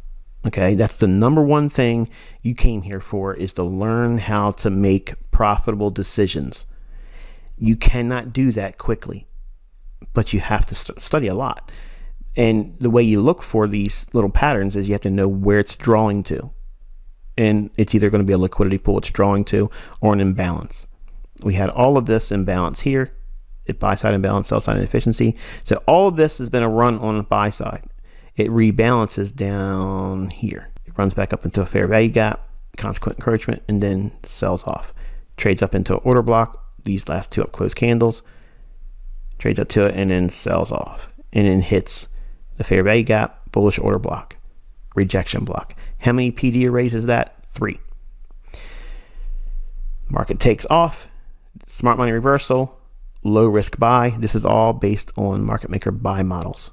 Okay, that's the number one thing you came here for, is to learn how to make profitable decisions. You cannot do that quickly, but you have to study a lot. And the way you look for these little patterns is you have to know where it's drawing to. And it's either going to be a liquidity pool it's drawing to, or an imbalance. We had all of this imbalance here, buy side imbalance, sell side inefficiency. So all of this has been a run on the buy side. It rebalances down here. It runs back up into a fair value gap, consequent encroachment, and then sells off. Trades up into an order block, these last two up close candles, trades up to it, and then sells off. And then hits the fair value gap, bullish order block, rejection block. How many PD arrays is that? 3. Market takes off, smart money reversal, low risk buy. This is all based on market maker buy models.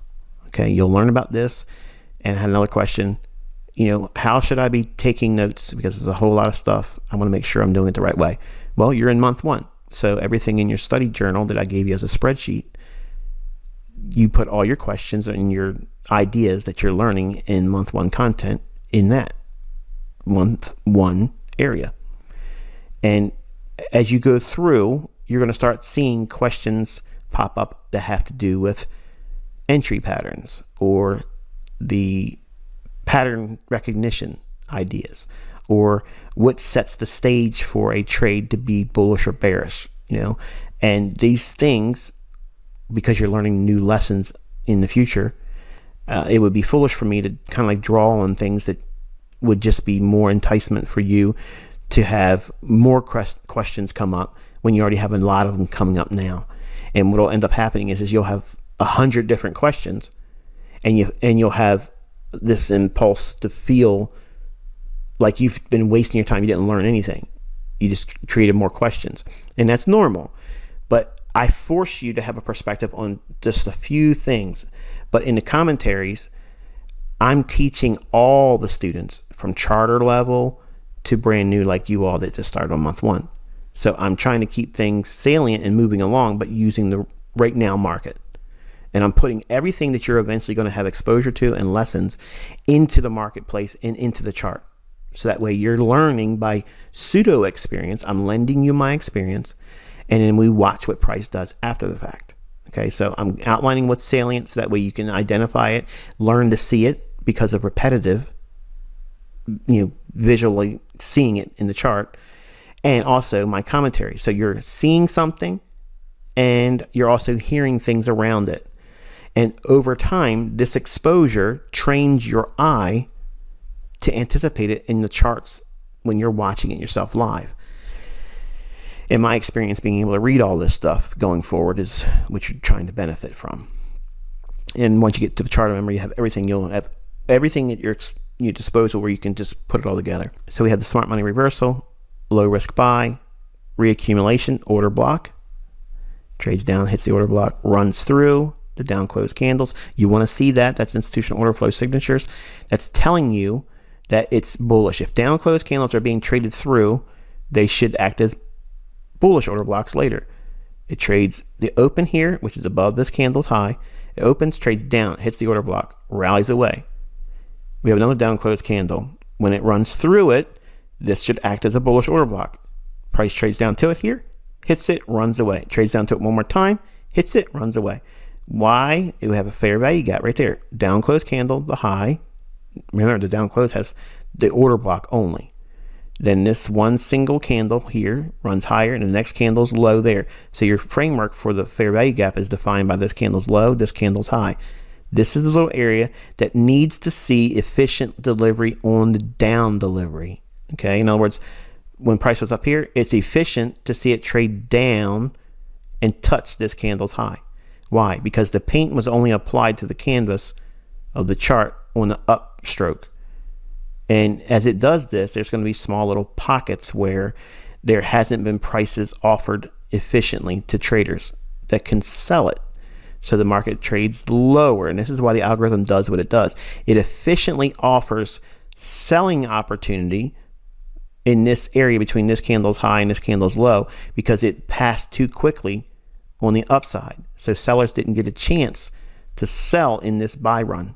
Okay, you'll learn about this. And I had another question, how should I be taking notes? Because there's a whole lot of stuff. I want to make sure I'm doing it the right way. Well, you're in month 1. So everything in your study journal that I gave you as a spreadsheet, you put all your questions and your ideas that you're learning in month 1 content in that month 1 area. And as you go through, you're going to start seeing questions pop up that have to do with entry patterns, or the pattern recognition ideas, or what sets the stage for a trade to be bullish or bearish, and these things, because you're learning new lessons in the future, it would be foolish for me to kind of like draw on things that would just be more enticement for you to have more questions come up when you already have a lot of them coming up now. And what will end up happening is you'll have 100 different questions, and you'll have this impulse to feel like you've been wasting your time. You didn't learn anything. You just created more questions, and that's normal. But I force you to have a perspective on just a few things. But in the commentaries, I'm teaching all the students from charter level to brand new like you all that just started on month 1. So I'm trying to keep things salient and moving along, but using the right now market. And I'm putting everything that you're eventually going to have exposure to and lessons into the marketplace and into the chart. So that way you're learning by pseudo experience. I'm lending you my experience, and then we watch what price does after the fact. Okay, so I'm outlining what's salient so that way you can identify it, learn to see it because of repetitive, visually seeing it in the chart, and also my commentary. So you're seeing something and you're also hearing things around it. And over time, this exposure trains your eye to anticipate it in the charts when you're watching it yourself live. In my experience, being able to read all this stuff going forward is what you're trying to benefit from. And once you get to the chart, remember, you have everything. You'll have everything at your disposal where you can just put it all together. So we have the smart money reversal, low risk buy, reaccumulation, order block, trades down, hits the order block, runs through the down close candles. You want to see that. That's institutional order flow signatures. That's telling you that it's bullish. If down close candles are being traded through, they should act as bullish order blocks later. It trades the open here, which is above this candle's high. It opens, trades down, hits the order block, rallies away. We have another down close candle. When it runs through it, this should act as a bullish order block. Price trades down to it here, hits it, runs away. Trades down to it one more time, hits it, runs away. Why? We have a fair value gap right there. Down close candle, the high. Remember, the down close has the order block only. Then this one single candle here runs higher, and the next candle's low there. So your framework for the fair value gap is defined by this candle's low, this candle's high. This is the little area that needs to see efficient delivery on the down delivery. Okay, in other words, when price was up here, it's efficient to see it trade down and touch this candle's high. Why? Because the paint was only applied to the canvas of the chart on the upstroke. And as it does this, there's going to be small little pockets where there hasn't been prices offered efficiently to traders that can sell it. So the market trades lower. And this is why the algorithm does what it does. It efficiently offers selling opportunity in this area between this candle's high and this candle's low because it passed too quickly on the upside. So sellers didn't get a chance to sell in this buy run.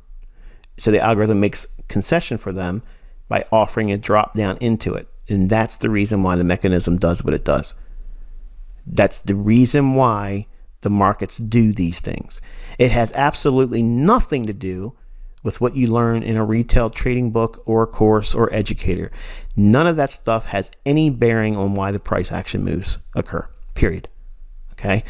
So the algorithm makes concession for them by offering a drop down into it. And that's the reason why the mechanism does what it does. That's the reason why the markets do these things. It has absolutely nothing to do with what you learn in a retail trading book or course or educator. None of that stuff has any bearing on why the price action moves occur, period. Okay?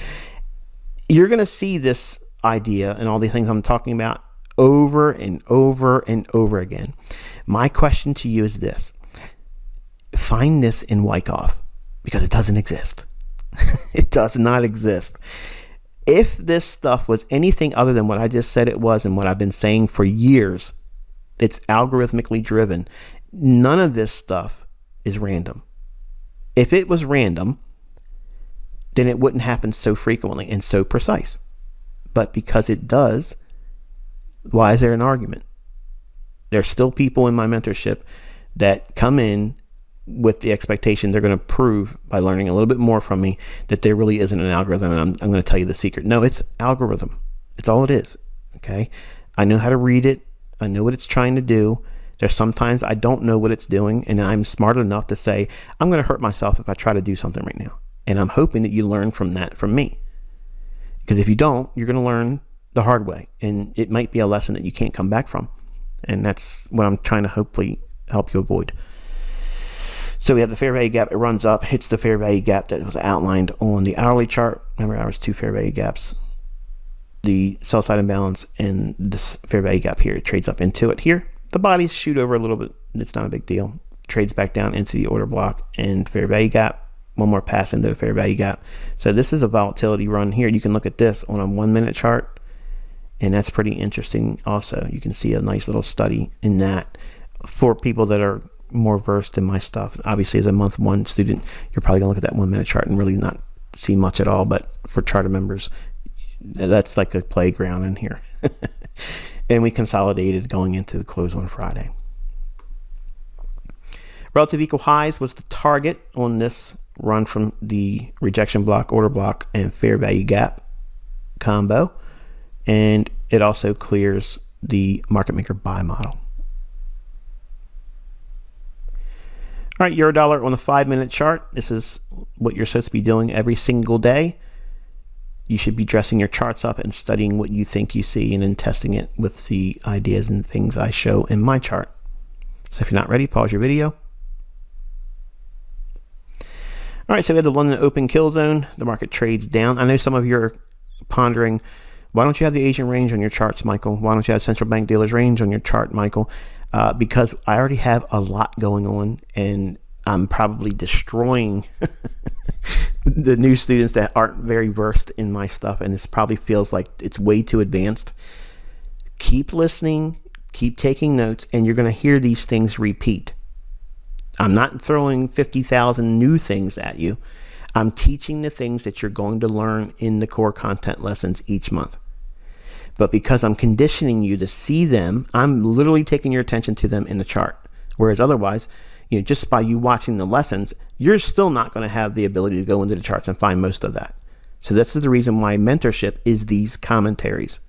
You're going to see this idea and all the things I'm talking about over and over and over again. My question to you is this. Find this in Wyckoff because it doesn't exist. It does not exist. If this stuff was anything other than what I just said it was and what I've been saying for years, it's algorithmically driven. None of this stuff is random. If it was random, then it wouldn't happen so frequently and so precise. But because it does, why is there an argument? There's still people in my mentorship that come in with the expectation they're going to prove by learning a little bit more from me that there really isn't an algorithm, and I'm going to tell you the secret. No, it's algorithm. It's all it is. Okay? I know how to read it. I know what it's trying to do. There's sometimes I don't know what it's doing, and I'm smart enough to say, I'm going to hurt myself if I try to do something right now. And I'm hoping that you learn from that from me. Because if you don't, you're going to learn the hard way, and it might be a lesson that you can't come back from. And that's what I'm trying to hopefully help you avoid. So we have the fair value gap. It runs up, hits the fair value gap that was outlined on the hourly chart. Remember, there was two fair value gaps, the sell side imbalance and this fair value gap here. It trades up into it here. The bodies shoot over a little bit. It's not a big deal. Trades back down into the order block and fair value gap. One more pass into the fair value gap. So this is a volatility run here. You can look at this on a 1 minute chart, and that's pretty interesting also. You can see a nice little study in that for people that are more versed in my stuff. Obviously, as a month one student, you're probably gonna look at that 1 minute chart and really not see much at all, but for charter members, that's like a playground in here. And we consolidated going into the close on Friday. Relative equal highs was the target on this run from the rejection block, order block, and fair value gap combo, and it also clears the market maker buy model. All right, euro dollar on the 5 minute chart. This is what you're supposed to be doing every single day. You should be dressing your charts up and studying what you think you see and then testing it with the ideas and things I show in my chart. So if you're not ready, pause your video. All right, so we have the London Open kill zone. The market trades down. I know some of you are pondering, why don't you have the Asian range on your charts, Michael? Why don't you have central bank dealers range on your chart, Michael? Because I already have a lot going on, and I'm probably destroying the new students that aren't very versed in my stuff, and this probably feels like it's way too advanced. Keep listening, keep taking notes, and you're going to hear these things repeat. I'm not throwing 50,000 new things at you. I'm teaching the things that you're going to learn in the core content lessons each month. But because I'm conditioning you to see them, I'm literally taking your attention to them in the chart. Whereas otherwise, just by you watching the lessons, you're still not going to have the ability to go into the charts and find most of that. So this is the reason why mentorship is these commentaries.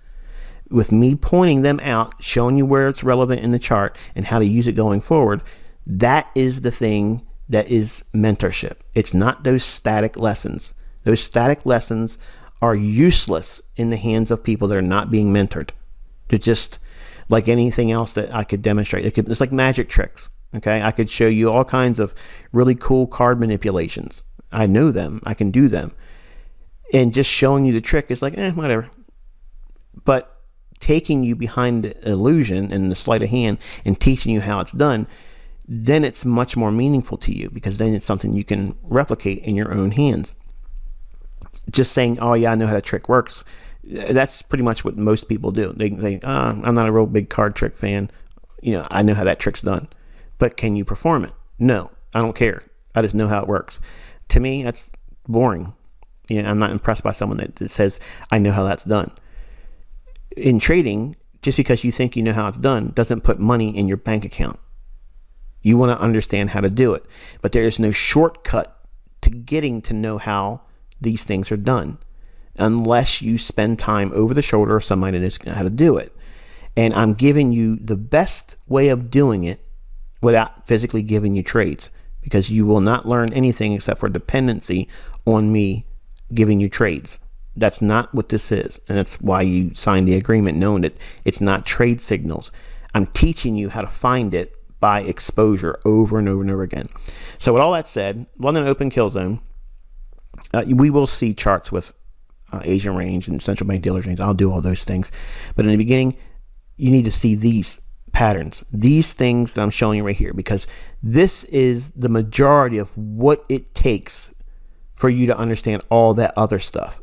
With me pointing them out, showing you where it's relevant in the chart and how to use it going forward, that is the thing that is mentorship. It's not those static lessons. Those static lessons are useless in the hands of people that are not being mentored. They're just like anything else that I could demonstrate. It's like magic tricks. Okay, I could show you all kinds of really cool card manipulations. I know them. I can do them. And just showing you the trick is like, whatever. But taking you behind the illusion and the sleight of hand and teaching you how it's done, then it's much more meaningful to you, because then it's something you can replicate in your own hands. Just saying, oh yeah, I know how that trick works, that's pretty much what most people do. They think, I'm not a real big card trick fan. I know how that trick's done. But can you perform it? No, I don't care. I just know how it works. To me, that's boring. I'm not impressed by someone that says, I know how that's done. In trading, just because you think you know how it's done doesn't put money in your bank account. You want to understand how to do it. But there is no shortcut to getting to know how these things are done unless you spend time over the shoulder of somebody that knows how to do it. And I'm giving you the best way of doing it without physically giving you trades, because you will not learn anything except for dependency on me giving you trades. That's not what this is. And that's why you signed the agreement, knowing that it's not trade signals. I'm teaching you how to find it by exposure over and over and over again. So with all that said, London Open kill zone, we will see charts with Asian range and central bank dealers range. I'll do all those things. But in the beginning, you need to see these patterns, these things that I'm showing you right here, because this is the majority of what it takes for you to understand all that other stuff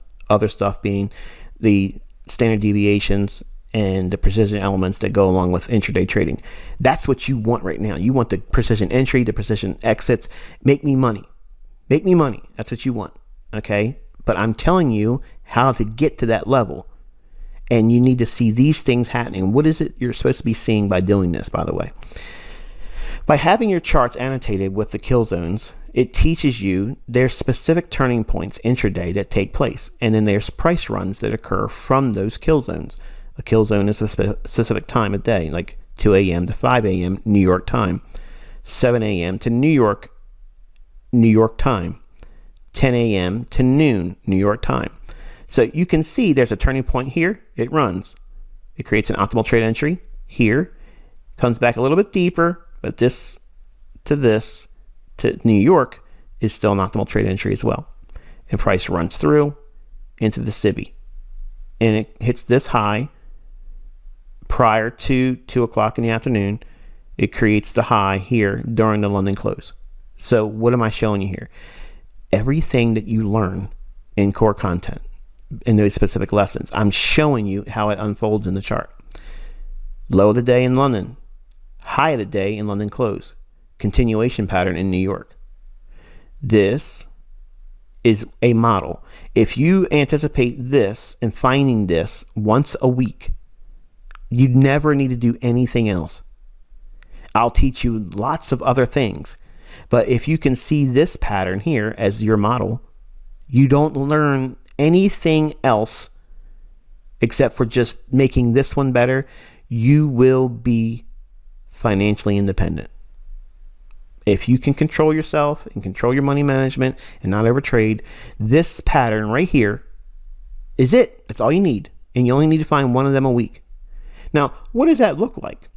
being the standard deviations and the precision elements that go along with intraday trading. That's what you want right now. You want the precision entry, the precision exits. Make me money. That's what you want. Okay. But I'm telling you how to get to that level. And you need to see these things happening. What is it you're supposed to be seeing by doing this, by the way? By having your charts annotated with the kill zones, it teaches you there's specific turning points intraday that take place. And then there's price runs that occur from those kill zones. A kill zone is a specific time of day, like 2 a.m. to 5 a.m. New York time, 7 a.m. to New York time, 10 a.m. to noon New York time. So you can see there's a turning point here. It runs. It creates an optimal trade entry here. Comes back a little bit deeper, but this to to New York is still an optimal trade entry as well. And price runs through into the SIBI. And it hits this high prior to 2 o'clock in the afternoon. It creates the high here during the London close. So what am I showing you here? Everything that you learn in core content in those specific lessons, I'm showing you how it unfolds in the chart. Low of the day in London, high of the day in London close, continuation pattern in New York. This is a model. If you anticipate this and finding this once a week, you never need to do anything else. I'll teach you lots of other things, but if you can see this pattern here as your model, you don't learn anything else except for just making this one better. You will be financially independent. If you can control yourself and control your money management and not overtrade, this pattern right here is it. That's all you need. And you only need to find one of them a week. Now, what does that look like?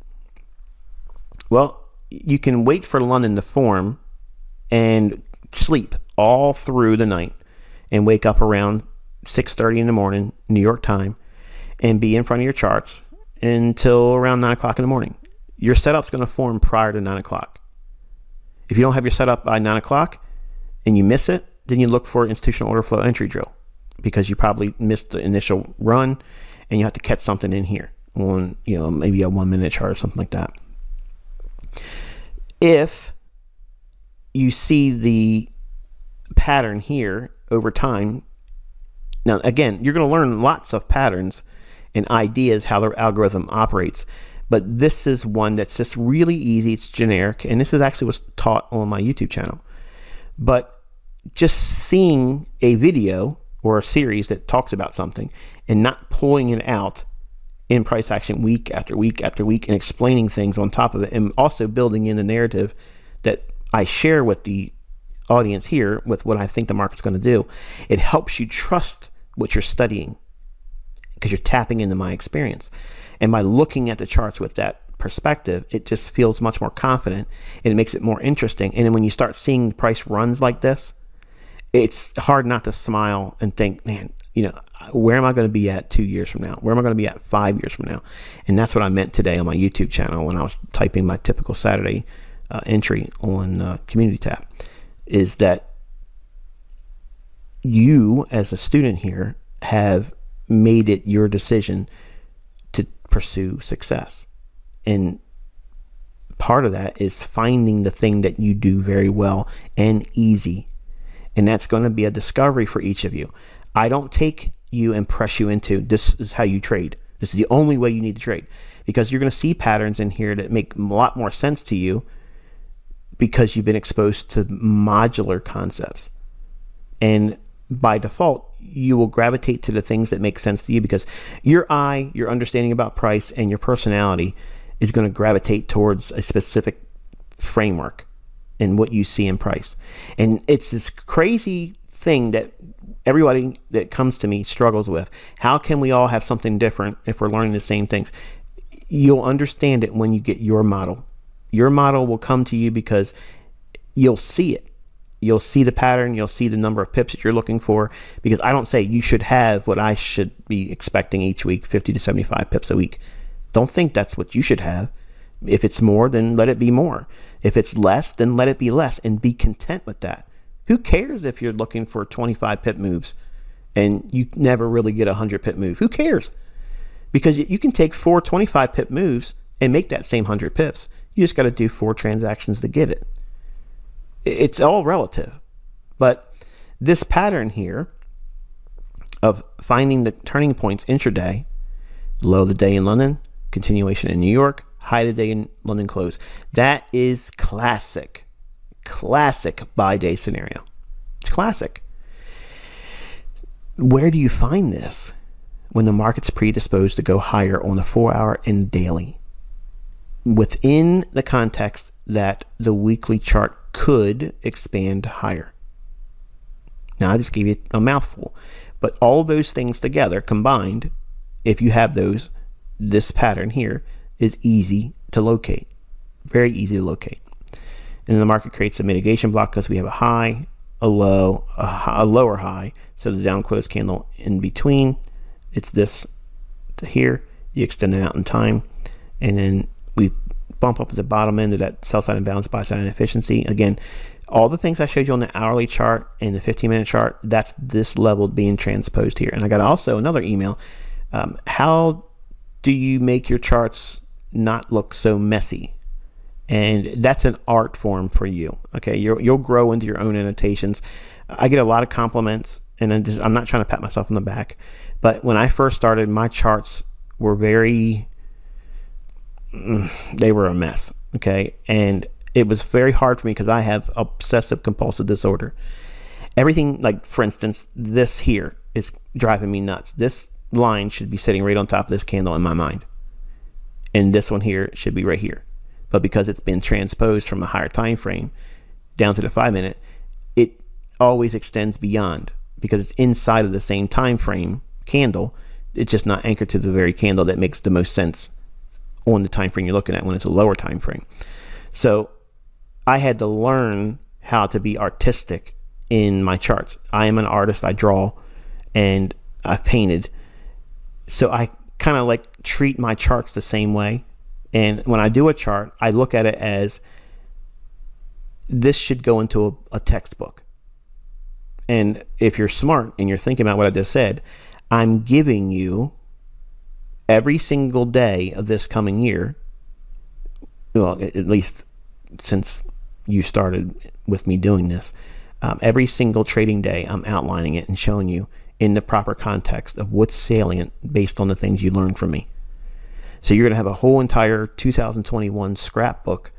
Well, you can wait for London to form and sleep all through the night and wake up around 6:30 in the morning, New York time, and be in front of your charts until around 9 o'clock in the morning. Your setup's going to form prior to 9 o'clock. If you don't have your setup by 9 o'clock and you miss it, then you look for institutional order flow entry drill because you probably missed the initial run and you have to catch something in here on, maybe a 1 minute chart or something like that. If you see the pattern here over time, now again, you're going to learn lots of patterns and ideas how the algorithm operates. But this is one that's just really easy. It's generic. And this is actually what's taught on my YouTube channel. But just seeing a video or a series that talks about something and not pulling it out in price action week after week after week and explaining things on top of it, and also building in the narrative that I share with the audience here with what I think the market's going to do, it helps you trust what you're studying because you're tapping into my experience. And by looking at the charts with that perspective, it just feels much more confident and it makes it more interesting. And then when you start seeing price runs like this, it's hard not to smile and think, man, where am I going to be at 2 years from now? Where am I going to be at 5 years from now? And that's what I meant today on my YouTube channel when I was typing my typical Saturday entry on Community tab, is that you as a student here have made it your decision to pursue success. And part of that is finding the thing that you do very well and easy. And that's going to be a discovery for each of you. I don't take you and press you into this is how you trade. This is the only way you need to trade, because you're going to see patterns in here that make a lot more sense to you because you've been exposed to modular concepts. And by default, you will gravitate to the things that make sense to you because your eye, your understanding about price, and your personality is going to gravitate towards a specific framework in what you see in price. And it's this crazy thing that everybody that comes to me struggles with. How can we all have something different if we're learning the same things? You'll understand it when you get your model. Your model will come to you because you'll see it. You'll see the pattern. You'll see the number of pips that you're looking for, because I don't say you should have what I should be expecting each week, 50 to 75 pips a week. Don't think that's what you should have. If it's more, then let it be more. If it's less, then let it be less, and be content with that. Who cares if you're looking for 25 pip moves and you never really get a 100 pip move? Who cares? Because you can take 4 25 pip moves and make that same 100 pips. You just got to do 4 transactions to get it. It's all relative. But this pattern here of finding the turning points intraday, low of the day in London, continuation in New York, high of the day in London close, that is classic buy day scenario. It's classic. Where do you find this? When the market's predisposed to go higher on the 4-hour and daily, within the context that the weekly chart could expand higher. Now, I just gave you a mouthful, but all those things together combined, if you have those, this pattern here is easy to locate. Very easy to locate. And then the market creates a mitigation block because we have a high, a low, a lower high. So the down close candle in between, it's this to here. You extend it out in time, and then we bump up at the bottom end of that sell side imbalance, buy side inefficiency. Again, all the things I showed you on the hourly chart and the 15-minute chart, that's this level being transposed here. And I got also another email. How do you make your charts not look so messy? And that's an art form for you. Okay, you'll grow into your own annotations. I get a lot of compliments, and I'm not trying to pat myself on the back, but when I first started, my charts were they were a mess. Okay, and it was very hard for me because I have obsessive compulsive disorder. Everything, like for instance, this here is driving me nuts. This line should be sitting right on top of this candle in my mind, and this one here should be right here. But because it's been transposed from a higher time frame down to the 5-minute, it always extends beyond because it's inside of the same time frame candle. It's just not anchored to the very candle that makes the most sense on the time frame you're looking at when it's a lower time frame. So I had to learn how to be artistic in my charts. I am an artist. I draw and I've painted. So I kind of like treat my charts the same way. And when I do a chart, I look at it as this should go into a textbook. And if you're smart and you're thinking about what I just said, I'm giving you every single day of this coming year, well, at least since you started with me doing this, every single trading day, I'm outlining it and showing you in the proper context of what's salient based on the things you learned from me. So you're going to have a whole entire 2021 scrapbook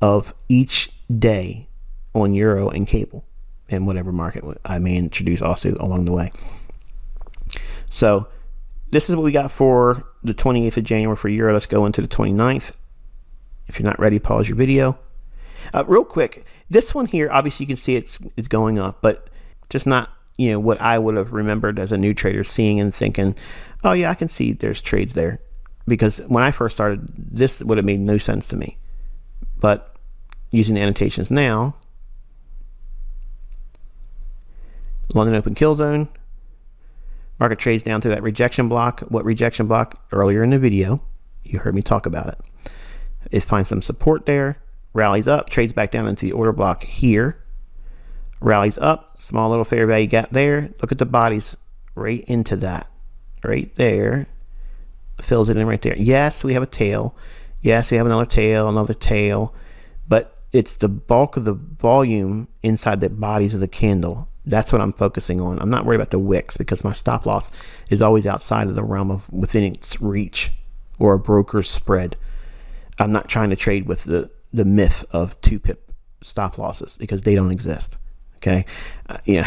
of each day on Euro and cable and whatever market I may introduce also along the way. So this is what we got for the 28th of January for Euro. Let's go into the 29th. If you're not ready, pause your video. Real quick, this one here, obviously you can see it's going up, but just not, what I would have remembered as a new trader seeing and thinking, oh yeah, I can see there's trades there. Because when I first started, this would have made no sense to me. But using the annotations now, London Open Kill Zone, market trades down to that rejection block. What rejection block? Earlier in the video, you heard me talk about it. It finds some support there, rallies up, trades back down into the order block here, rallies up, small little fair value gap there. Look at the bodies right into that, right there. Fills it in right there. Yes, we have a tail. Yes, we have another tail, but it's the bulk of the volume inside the bodies of the candle. That's what I'm focusing on. I'm not worried about the wicks because my stop loss is always outside of the realm of within its reach or a broker's spread. I'm not trying to trade with the myth of 2-pip stop losses because they don't exist. Okay. You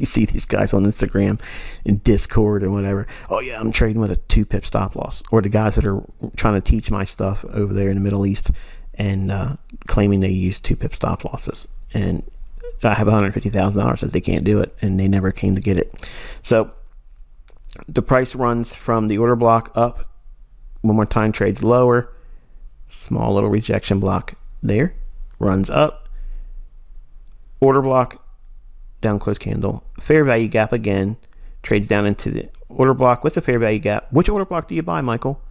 see these guys on Instagram and Discord and whatever. Oh yeah, I'm trading with a 2-pip stop loss. Or the guys that are trying to teach my stuff over there in the Middle East and claiming they use 2-pip stop losses. And I have $150,000 says they can't do it and they never came to get it. So the price runs from the order block up. One more time, trades lower. Small little rejection block there. Runs up. Order block, down close candle, fair value gap again, trades down into the order block with a fair value gap. Which order block do you buy, Michael?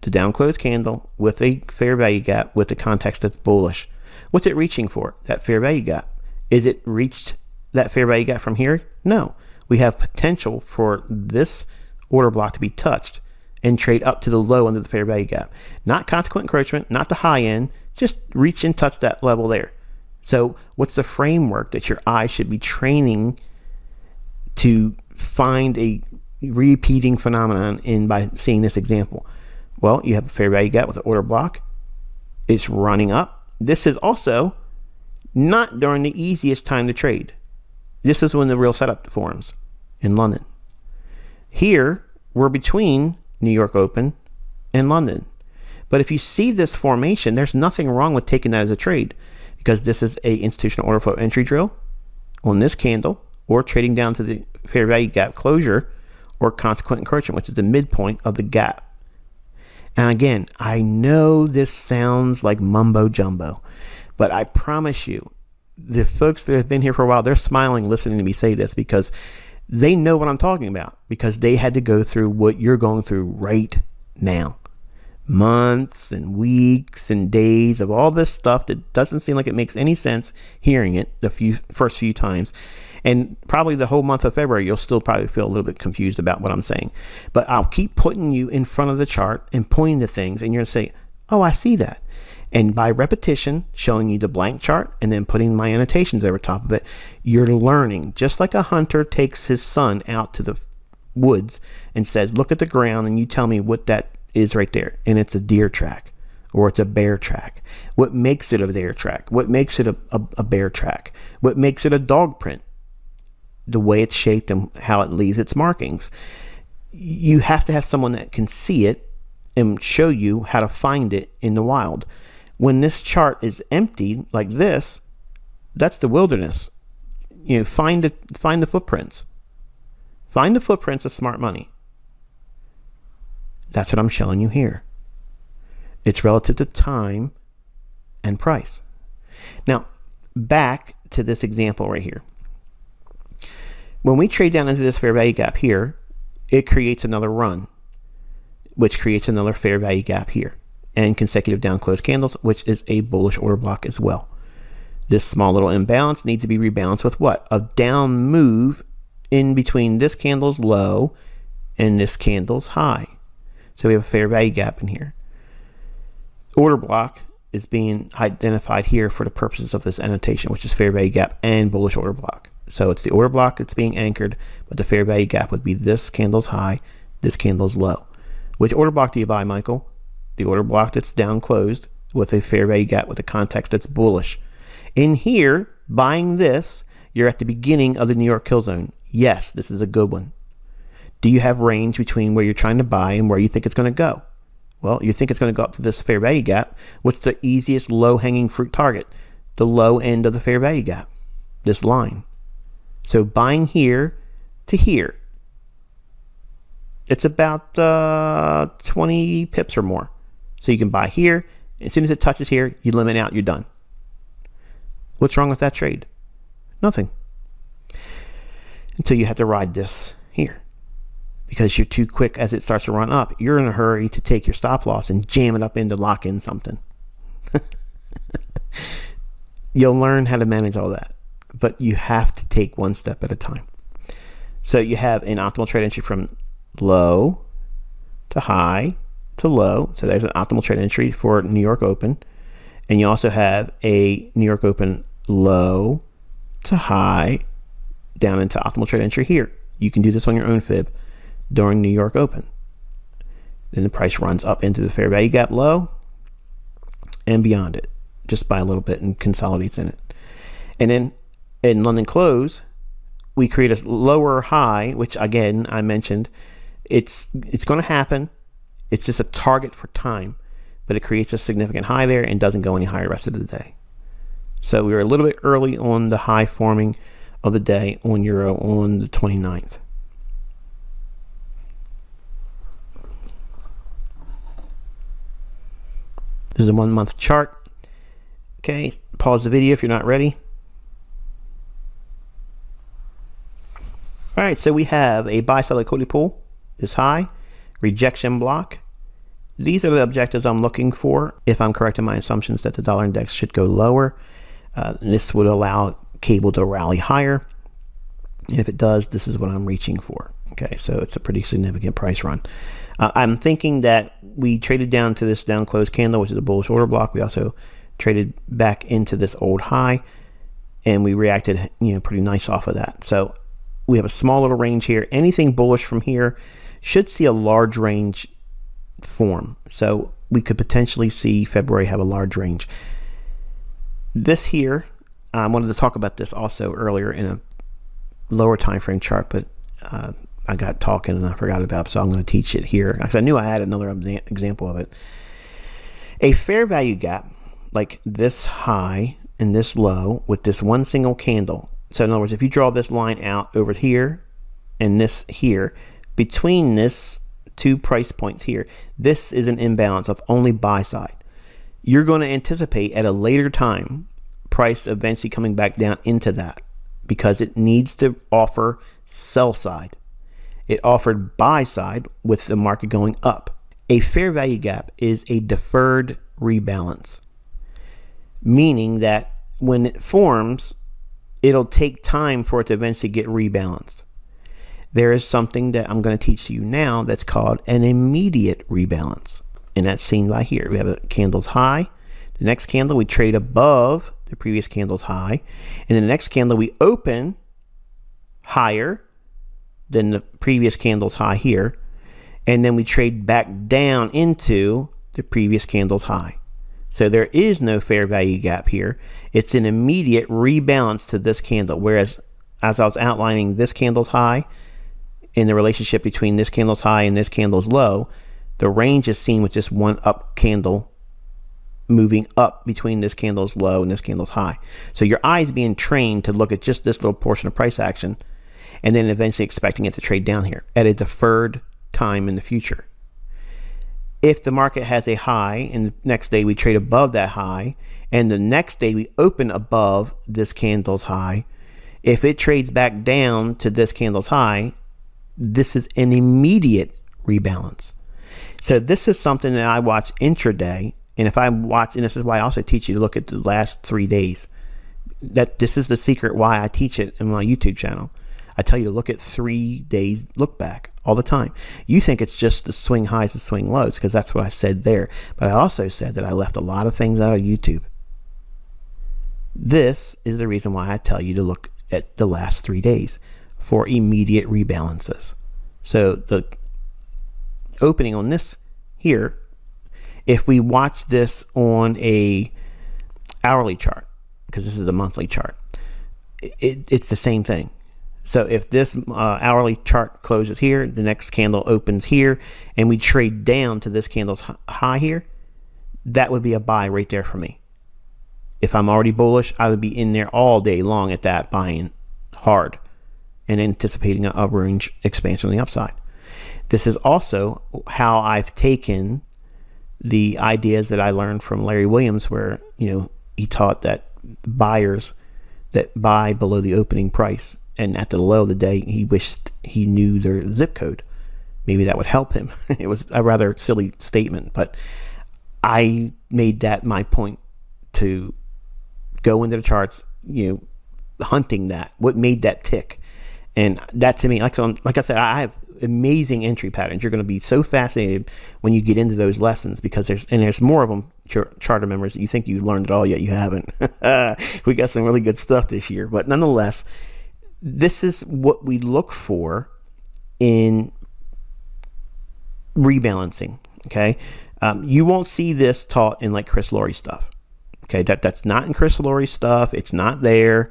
The down close candle with a fair value gap with the context that's bullish. What's it reaching for? That fair value gap. Is it reached that fair value gap from here? No. We have potential for this order block to be touched and trade up to the low under the fair value gap. Not consequent encroachment, not the high end, just reach and touch that level there. So what's the framework that your eye should be training to find a repeating phenomenon in by seeing this example? Well, you have a fair value gap with an order block. It's running up. This is also not during the easiest time to trade. This is when the real setup forms in London. Here, we're between New York Open and London. But if you see this formation, there's nothing wrong with taking that as a trade. Because this is a institutional order flow entry drill on this candle, or trading down to the fair value gap closure, or consequent encroachment, which is the midpoint of the gap. And again, I know this sounds like mumbo jumbo, But I promise you, the folks that have been here for a while, they're smiling listening to me say this because they know what I'm talking about, because they had to go through what you're going through right now. Months and weeks and days of all this stuff that doesn't seem like it makes any sense hearing it the first few times. And probably the whole month of February, you'll still probably feel a little bit confused about what I'm saying. But I'll keep putting you in front of the chart and pointing to things, and you're going to say, oh, I see that. And by repetition, showing you the blank chart and then putting my annotations over top of it, you're learning. Just like a hunter takes his son out to the woods and says, look at the ground, and you tell me what that is right there. And it's a deer track or it's a bear track. What makes it a deer track? What makes it a bear track? What makes it a dog print? The way it's shaped and how it leaves its markings. You have to have someone that can see it and show you how to find it in the wild. When this chart is empty like this, that's the wilderness. You know, find the footprints. Find the footprints of smart money. That's what I'm showing you here. It's relative to time and price. Now, back to this example right here. When we trade down into this fair value gap here, it creates another run, which creates another fair value gap here, and consecutive down close candles, which is a bullish order block as well. This small little imbalance needs to be rebalanced with what? A down move in between this candle's low and this candle's high. So we have a fair value gap in here. Order block is being identified here for the purposes of this annotation, which is fair value gap and bullish order block. So it's the order block that's being anchored, but the fair value gap would be this candle's high, this candle's low. Which order block do you buy, Michael? The order block that's down closed with a fair value gap with a context that's bullish. In here, buying this, you're at the beginning of the New York kill zone. Yes, this is a good one. Do you have range between where you're trying to buy and where you think it's going to go? Well, you think it's going to go up to this fair value gap. What's the easiest low-hanging fruit target? The low end of the fair value gap, this line. So buying here to here, it's about 20 pips or more. So you can buy here. As soon as it touches here, you limit out, you're done. What's wrong with that trade? Nothing. Until you have to ride this here. Because you're too quick as it starts to run up. You're in a hurry to take your stop loss and jam it up in to lock in something. You'll learn how to manage all that. But you have to take one step at a time. So you have an optimal trade entry from low to high to low. So there's an optimal trade entry for New York Open. And you also have a New York Open low to high down into optimal trade entry here. You can do this on your own fib during New York Open. Then the price runs up into the fair value gap low and beyond it, just by a little bit, and consolidates in it. And then in London close, we create a lower high, which again I mentioned, it's going to happen. It's just a target for time, but it creates a significant high there and doesn't go any higher the rest of the day. So we were a little bit early on the high forming of the day on Euro on the 29th. This is a 1 month chart. Okay, pause the video if you're not ready. All right, so we have a buy side liquidity pool is high, rejection block. These are the objectives I'm looking for if I'm correct in my assumptions that the dollar index should go lower. This would allow cable to rally higher. And if it does, this is what I'm reaching for. Okay, so it's a pretty significant price run. I'm thinking that we traded down to this down closed candle, which is a bullish order block. We also traded back into this old high, and we reacted, pretty nice off of that. So we have a small little range here. Anything bullish from here should see a large range form. So we could potentially see February have a large range. This here, I wanted to talk about this also earlier in a lower time frame chart, but I got talking and I forgot about it, so I'm going to teach it here because I knew I had another example of it. A fair value gap like this high and this low with this one single candle. So in other words, if you draw this line out over here and this here, between this two price points here, this is an imbalance of only buy side. you're going to anticipate at a later time price eventually coming back down into that, because it needs to offer sell side. It offered buy side with the market going up. A fair value gap is a deferred rebalance, meaning that when it forms, it'll take time for it to eventually get rebalanced. There is something that I'm going to teach you now that's called an immediate rebalance, and that's seen by here. We have a candle's high. The next candle we trade above the previous candle's high, and then the next candle we open higher than the previous candle's high here, and then we trade back down into the previous candle's high. So there is no fair value gap here. It's an immediate rebalance to this candle, whereas as I was outlining this candle's high in the relationship between this candle's high and this candle's low, the range is seen with just one up candle moving up between this candle's low and this candle's high. So your eye is being trained to look at just this little portion of price action, and then eventually expecting it to trade down here at a deferred time in the future. If the market has a high and the next day we trade above that high, and the next day we open above this candle's high, if it trades back down to this candle's high, this is an immediate rebalance. So this is something that I watch intraday. And if I watch, and this is why I also teach you to look at the last 3 days. That this is the secret why I teach it in my YouTube channel. I tell you to look at 3 days look back all the time. You think it's just the swing highs and swing lows, because that's what I said there. But I also said that I left a lot of things out of YouTube. This is the reason why I tell you to look at the last 3 days for immediate rebalances. So the opening on this here, if we watch this on a hourly chart, because this is a monthly chart, it's the same thing. So if this hourly chart closes here, the next candle opens here, and we trade down to this candle's high here, that would be a buy right there for me. If I'm already bullish, I would be in there all day long at that, buying hard and anticipating a range expansion on the upside. This is also how I've taken the ideas that I learned from Larry Williams, where he taught that buyers that buy below the opening price, and at the low of the day he wished he knew their zip code. Maybe that would help him. It was a rather silly statement, but I made that my point, to go into the charts, hunting that, what made that tick. And that, to me, like I said, I have amazing entry patterns. You're going to be so fascinated when you get into those lessons, because there's more of them, charter members. You think you learned it all, yet you haven't. We got some really good stuff this year, but nonetheless, this is what we look for in rebalancing. Okay, you won't see this taught in like Chris Laurie stuff. Okay, that's not in Chris Laurie's stuff. It's not there.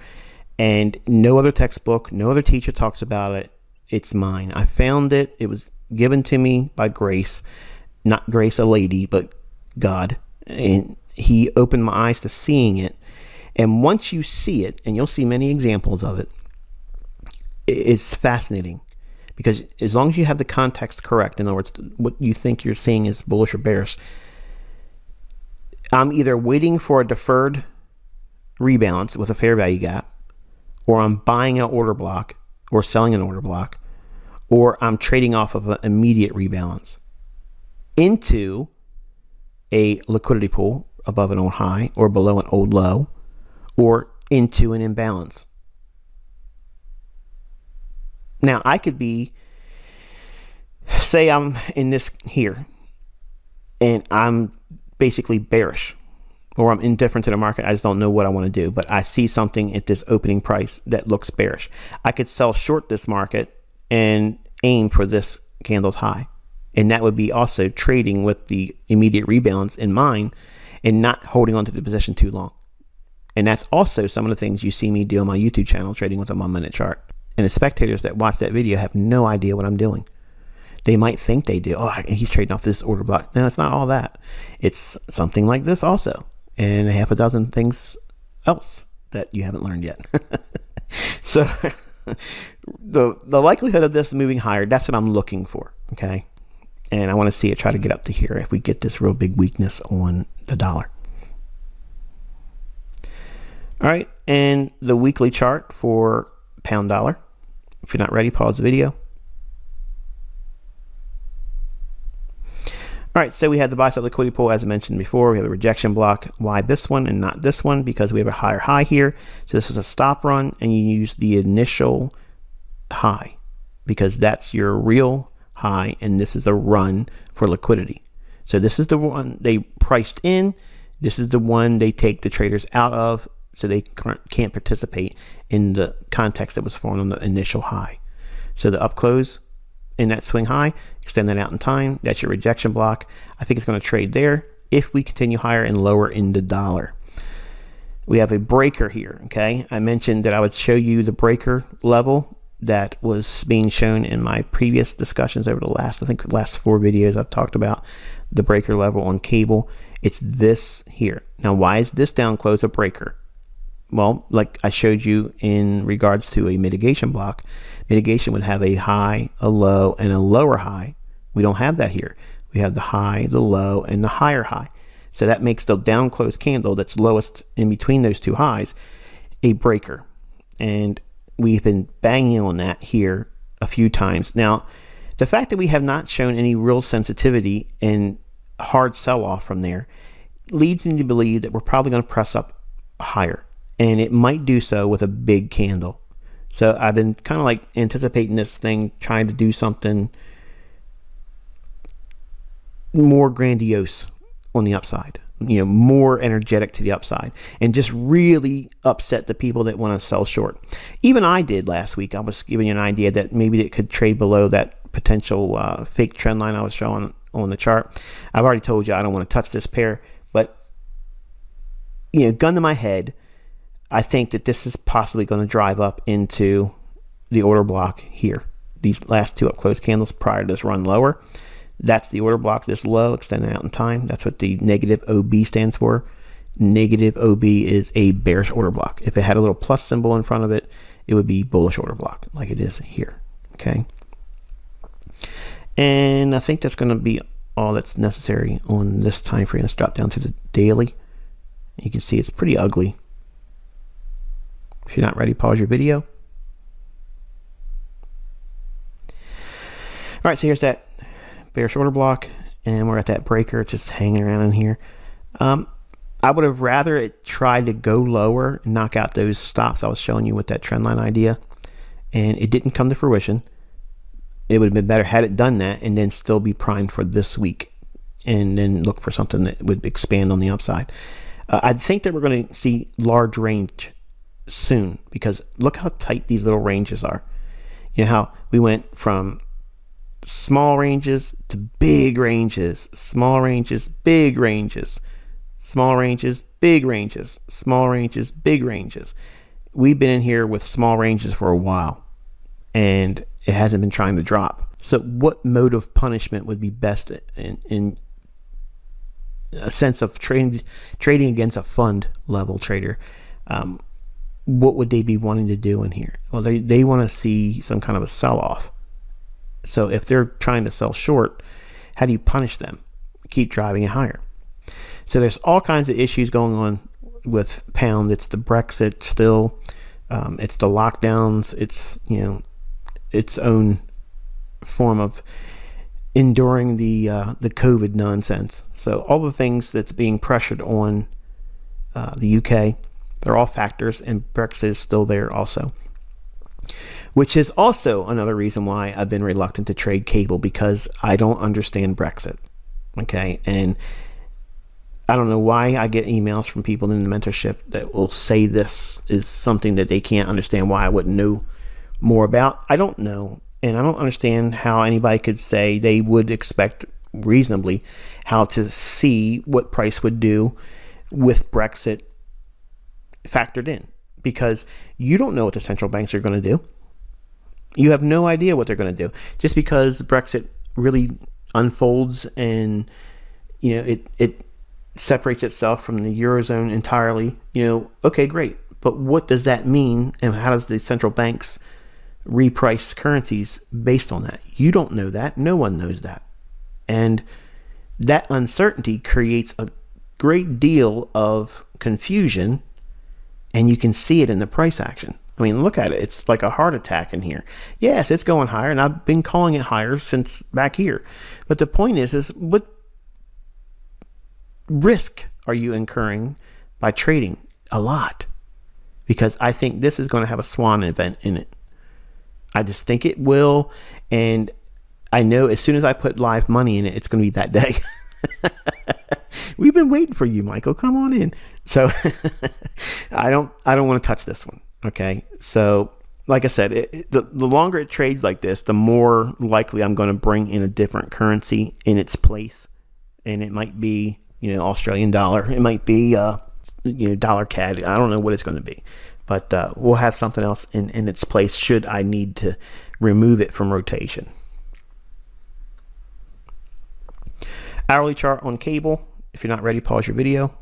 And no other textbook, no other teacher talks about it. It's mine. I found it. It was given to me by Grace. Not Grace, a lady, but God. And he opened my eyes to seeing it. And once you see it, and you'll see many examples of it, it's fascinating. Because as long as you have the context correct, in other words, what you think you're seeing is bullish or bearish, I'm either waiting for a deferred rebalance with a fair value gap, or I'm buying an order block or selling an order block, or I'm trading off of an immediate rebalance into a liquidity pool above an old high or below an old low, or into an imbalance. Now, I could be, say I'm in this here, and I'm basically bearish, or I'm indifferent to the market. I just don't know what I want to do, but I see something at this opening price that looks bearish. I could sell short this market and aim for this candle's high. And that would be also trading with the immediate rebalance in mind and not holding on to the position too long. And that's also some of the things you see me do on my YouTube channel, trading with a 1 minute chart. And the spectators that watch that video have no idea what I'm doing. They might think they do. Oh, he's trading off this order block. No, it's not all that. It's something like this also, and a half a dozen things else that you haven't learned yet. So the likelihood of this moving higher, that's what I'm looking for. Okay. And I want to see it try to get up to here if we get this real big weakness on the dollar. All right, and the weekly chart for pound dollar. If you're not ready, pause the video. All right, so we have the buy side liquidity pool as I mentioned before. We have a rejection block. Why this one and not this one? Because we have a higher high here. So this is a stop run, and you use the initial high because that's your real high, and this is a run for liquidity. So this is the one they priced in. This is the one they take the traders out of, so they can't participate in the context that was formed on the initial high. So the up close in that swing high, extend that out in time. That's your rejection block. I think it's going to trade there if we continue higher and lower in the dollar. We have a breaker here, okay? I mentioned that I would show you the breaker level that was being shown in my previous discussions over the last 4 videos. I've talked about the breaker level on cable. It's this here. Now, why is this down close a breaker? Well, like I showed you in regards to a mitigation block, mitigation would have a high, a low, and a lower high. We don't have that here. We have the high, the low, and the higher high. So that makes the down close candle that's lowest in between those two highs a breaker. And we've been banging on that here a few times. Now, the fact that we have not shown any real sensitivity and hard sell-off from there leads me to believe that we're probably going to press up higher. And it might do so with a big candle. So I've been kind of like anticipating this thing, trying to do something more grandiose on the upside, you know, more energetic to the upside, and just really upset the people that want to sell short. Even I did last week. I was giving you an idea that maybe it could trade below that potential fake trend line I was showing on the chart. I've already told you I don't want to touch this pair, but you know, gun to my head, I think that this is possibly going to drive up into the order block here. These last two up close candles prior to this run lower. That's the order block, this low, extending out in time. That's what the negative OB stands for. Negative OB is a bearish order block. If it had a little plus symbol in front of it, it would be bullish order block, like it is here. Okay. And I think that's going to be all that's necessary on this time frame. Let's drop down to the daily. You can see it's pretty ugly. If you're not ready, pause your video. All right, so here's that bearish order block, and we're at that breaker. It's just hanging around in here. I would have rather it tried to go lower and knock out those stops I was showing you with that trend line idea, and it didn't come to fruition. It would have been better had it done that and then still be primed for this week and then look for something that would expand on the upside. I think that we're going to see large range soon, because look how tight these little ranges are. You know how we went from small ranges to big ranges, small ranges, big ranges, small ranges, big ranges, small ranges, big ranges. We've been in here with small ranges for a while, and it hasn't been trying to drop. So what mode of punishment would be best in a sense of trading against a fund level trader? What would they be wanting to do in here? Well, they want to see some kind of a sell-off. So if they're trying to sell short, how do you punish them? Keep driving it higher. So there's all kinds of issues going on with pound. It's the Brexit still. It's the lockdowns. It's, you know, its own form of enduring the COVID nonsense. So all the things that's being pressured on the UK, they're all factors, and Brexit is still there also, which is also another reason why I've been reluctant to trade cable, because I don't understand Brexit. Okay, and I don't know why I get emails from people in the mentorship that will say this is something that they can't understand, why I wouldn't know more about. I don't know, and I don't understand how anybody could say they would expect reasonably how to see what price would do with Brexit factored in, because you don't know what the central banks are going to do. You have no idea what they're going to do. Just because Brexit really unfolds and, you know, it separates itself from the Eurozone entirely, you know, okay, great. But what does that mean, and how does the central banks reprice currencies based on that? You don't know that. No one knows that. And that uncertainty creates a great deal of confusion And you can see it in the price action. I mean, look at it. It's like a heart attack in here. Yes, it's going higher, and I've been calling it higher since back here. But the point is what risk are you incurring by trading? A lot. Because I think this is going to have a swan event in it. I just think it will. And I know as soon as I put live money in it, it's going to be that day. We've been waiting for you, Michael. Come on in. So I don't want to touch this one. Okay. So like I said, the longer it trades like this, the more likely I'm going to bring in a different currency in its place. And it might be, Australian dollar. It might be, dollar CAD. I don't know what it's going to be, but we'll have something else in its place should I need to remove it from rotation. Hourly chart on cable. If you're not ready, pause your video.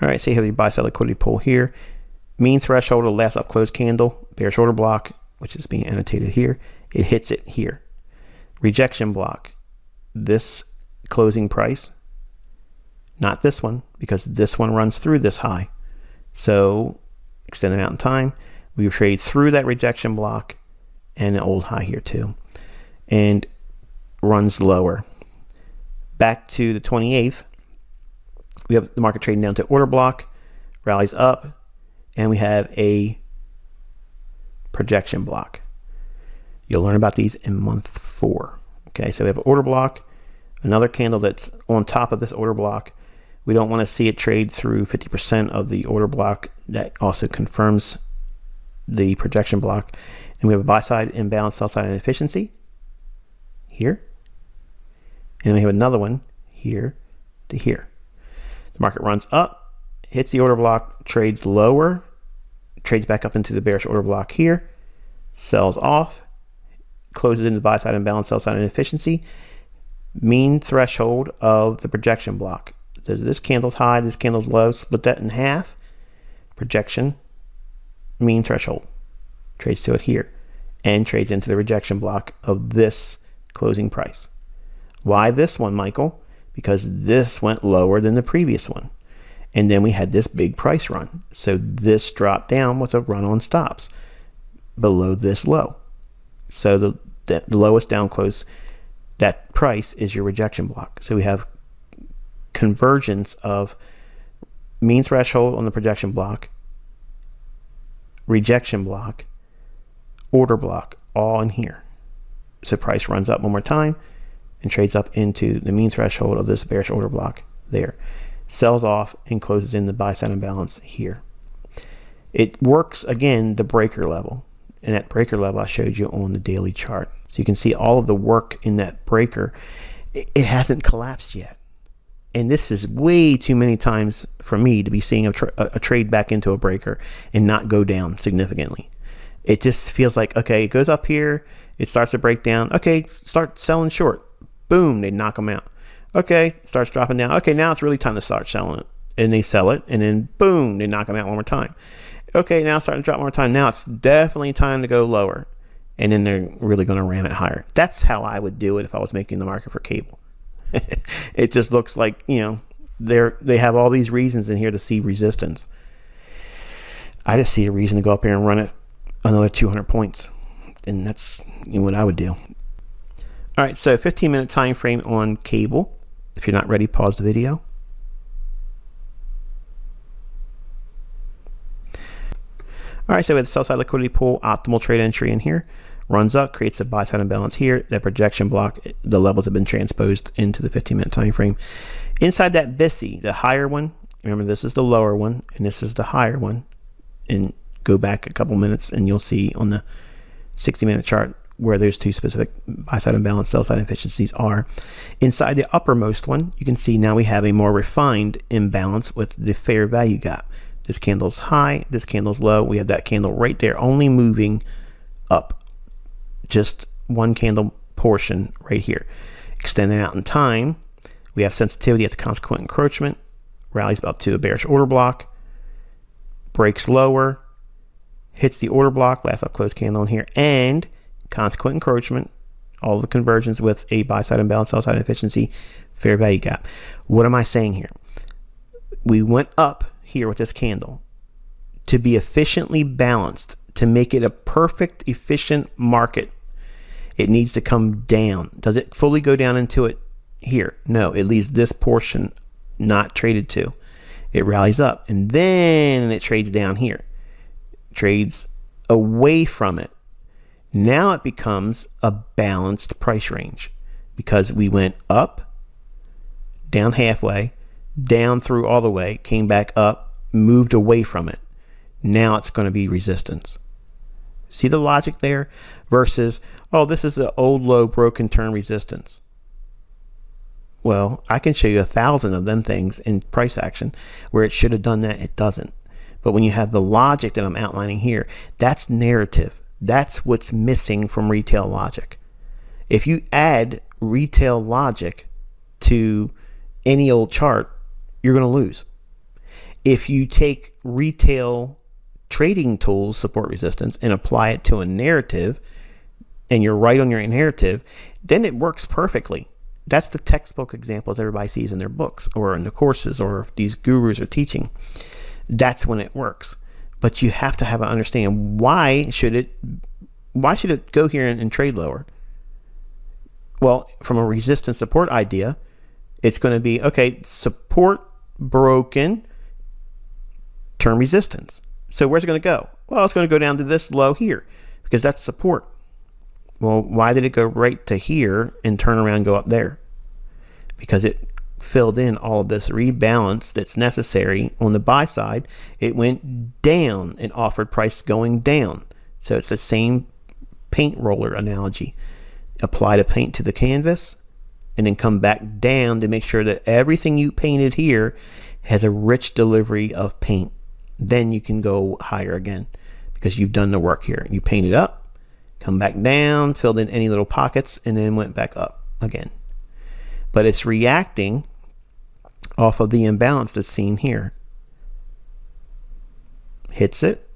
All right, so you have your buy sell liquidity pool here. Mean threshold of the last up close candle, bearish order block, which is being annotated here. It hits it here. Rejection block, this closing price, not this one, because this one runs through this high. So extended out in time, we trade through that rejection block and an old high here too, and runs lower. Back to the 28th, we have the market trading down to order block, rallies up, and we have a projection block. You'll learn about these in month 4. Okay, so we have an order block, another candle that's on top of this order block. We don't want to see it trade through 50% of the order block. That also confirms the projection block. And we have a buy side imbalance, sell side inefficiency here. And we have another one here to here. The market runs up, hits the order block, trades lower, trades back up into the bearish order block here, sells off, closes into buy side imbalance, sell side inefficiency, mean threshold of the projection block. This candle's high, this candle's low, split that in half, projection, mean threshold, trades to it here, and trades into the rejection block of this closing price. Why this one, Michael? Because this went lower than the previous one. And then we had this big price run. So this drop down was a run on stops below this low. So the lowest down close, that price is your rejection block. So we have convergence of mean threshold on the projection block, rejection block, order block, all in here. So price runs up one more time and trades up into the mean threshold of this bearish order block there. Sells off and closes in the buy side imbalance here. It works, again, the breaker level. And that breaker level I showed you on the daily chart. So you can see all of the work in that breaker. It hasn't collapsed yet. And this is way too many times for me to be seeing a trade back into a breaker and not go down significantly. It just feels like, okay, it goes up here, it starts to break down. Okay, start selling short. Boom, they knock them out. Okay, starts dropping down. Okay, now it's really time to start selling it. And they sell it, and then boom, they knock them out one more time. Okay, now it's starting to drop one more time. Now it's definitely time to go lower. And then they're really going to ram it higher. That's how I would do it if I was making the market for cable. It just looks like, they have all these reasons in here to see resistance. I just see a reason to go up here and run it another 200 points. And that's what I would do. All right, so 15-minute time frame on cable. If you're not ready, pause the video. All right, so we have the sell side liquidity pool, optimal trade entry in here. Runs up, creates a buy side imbalance here. That projection block, the levels have been transposed into the 15-minute time frame. Inside that BISI, the higher one, remember this is the lower one, and this is the higher one. And go back a couple minutes, and you'll see on the 60-minute chart where those two specific buy side imbalance, sell side efficiencies are. Inside the uppermost one, you can see now we have a more refined imbalance with the fair value gap. This candle's high, this candle's low. We have that candle right there only moving up. Just one candle portion right here. Extending out in time, we have sensitivity at the consequent encroachment, rallies up to a bearish order block, breaks lower, hits the order block, last up close candle in here, and consequent encroachment, all the conversions with a buy side imbalance, sell side efficiency, fair value gap. What am I saying here? We went up here with this candle to be efficiently balanced, to make it a perfect, efficient market. It needs to come down. Does it fully go down into it here? No, it leaves this portion not traded to. It rallies up and then it trades down here, trades away from it. Now it becomes a balanced price range because we went up, down halfway, down through all the way, came back up, moved away from it. Now it's going to be resistance. See the logic there? Versus, oh, this is the old low broken turn resistance. Well, I can show you 1,000 of them things in price action where it should have done that. It doesn't. But when you have the logic that I'm outlining here, that's narrative. That's what's missing from retail logic. If you add retail logic to any old chart, you're going to lose. If you take retail trading tools, support resistance, and apply it to a narrative, and you're right on your narrative, then it works perfectly. That's the textbook examples everybody sees in their books or in the courses or these gurus are teaching. That's when it works. But you have to have an understanding, why should it go here and trade lower? Well, from a resistance support idea, it's going to be, okay, support broken, turn resistance. So where's it going to go? Well, it's going to go down to this low here because that's support. Well, why did it go right to here and turn around and go up there? Because it filled in all of this rebalance that's necessary on the buy side. It went down and offered price going down. So it's the same paint roller analogy. Apply the paint to the canvas and then come back down to make sure that everything you painted here has a rich delivery of paint. Then you can go higher again because you've done the work here. You painted up, come back down, filled in any little pockets, and then went back up again. But it's reacting off of the imbalance that's seen here. Hits it,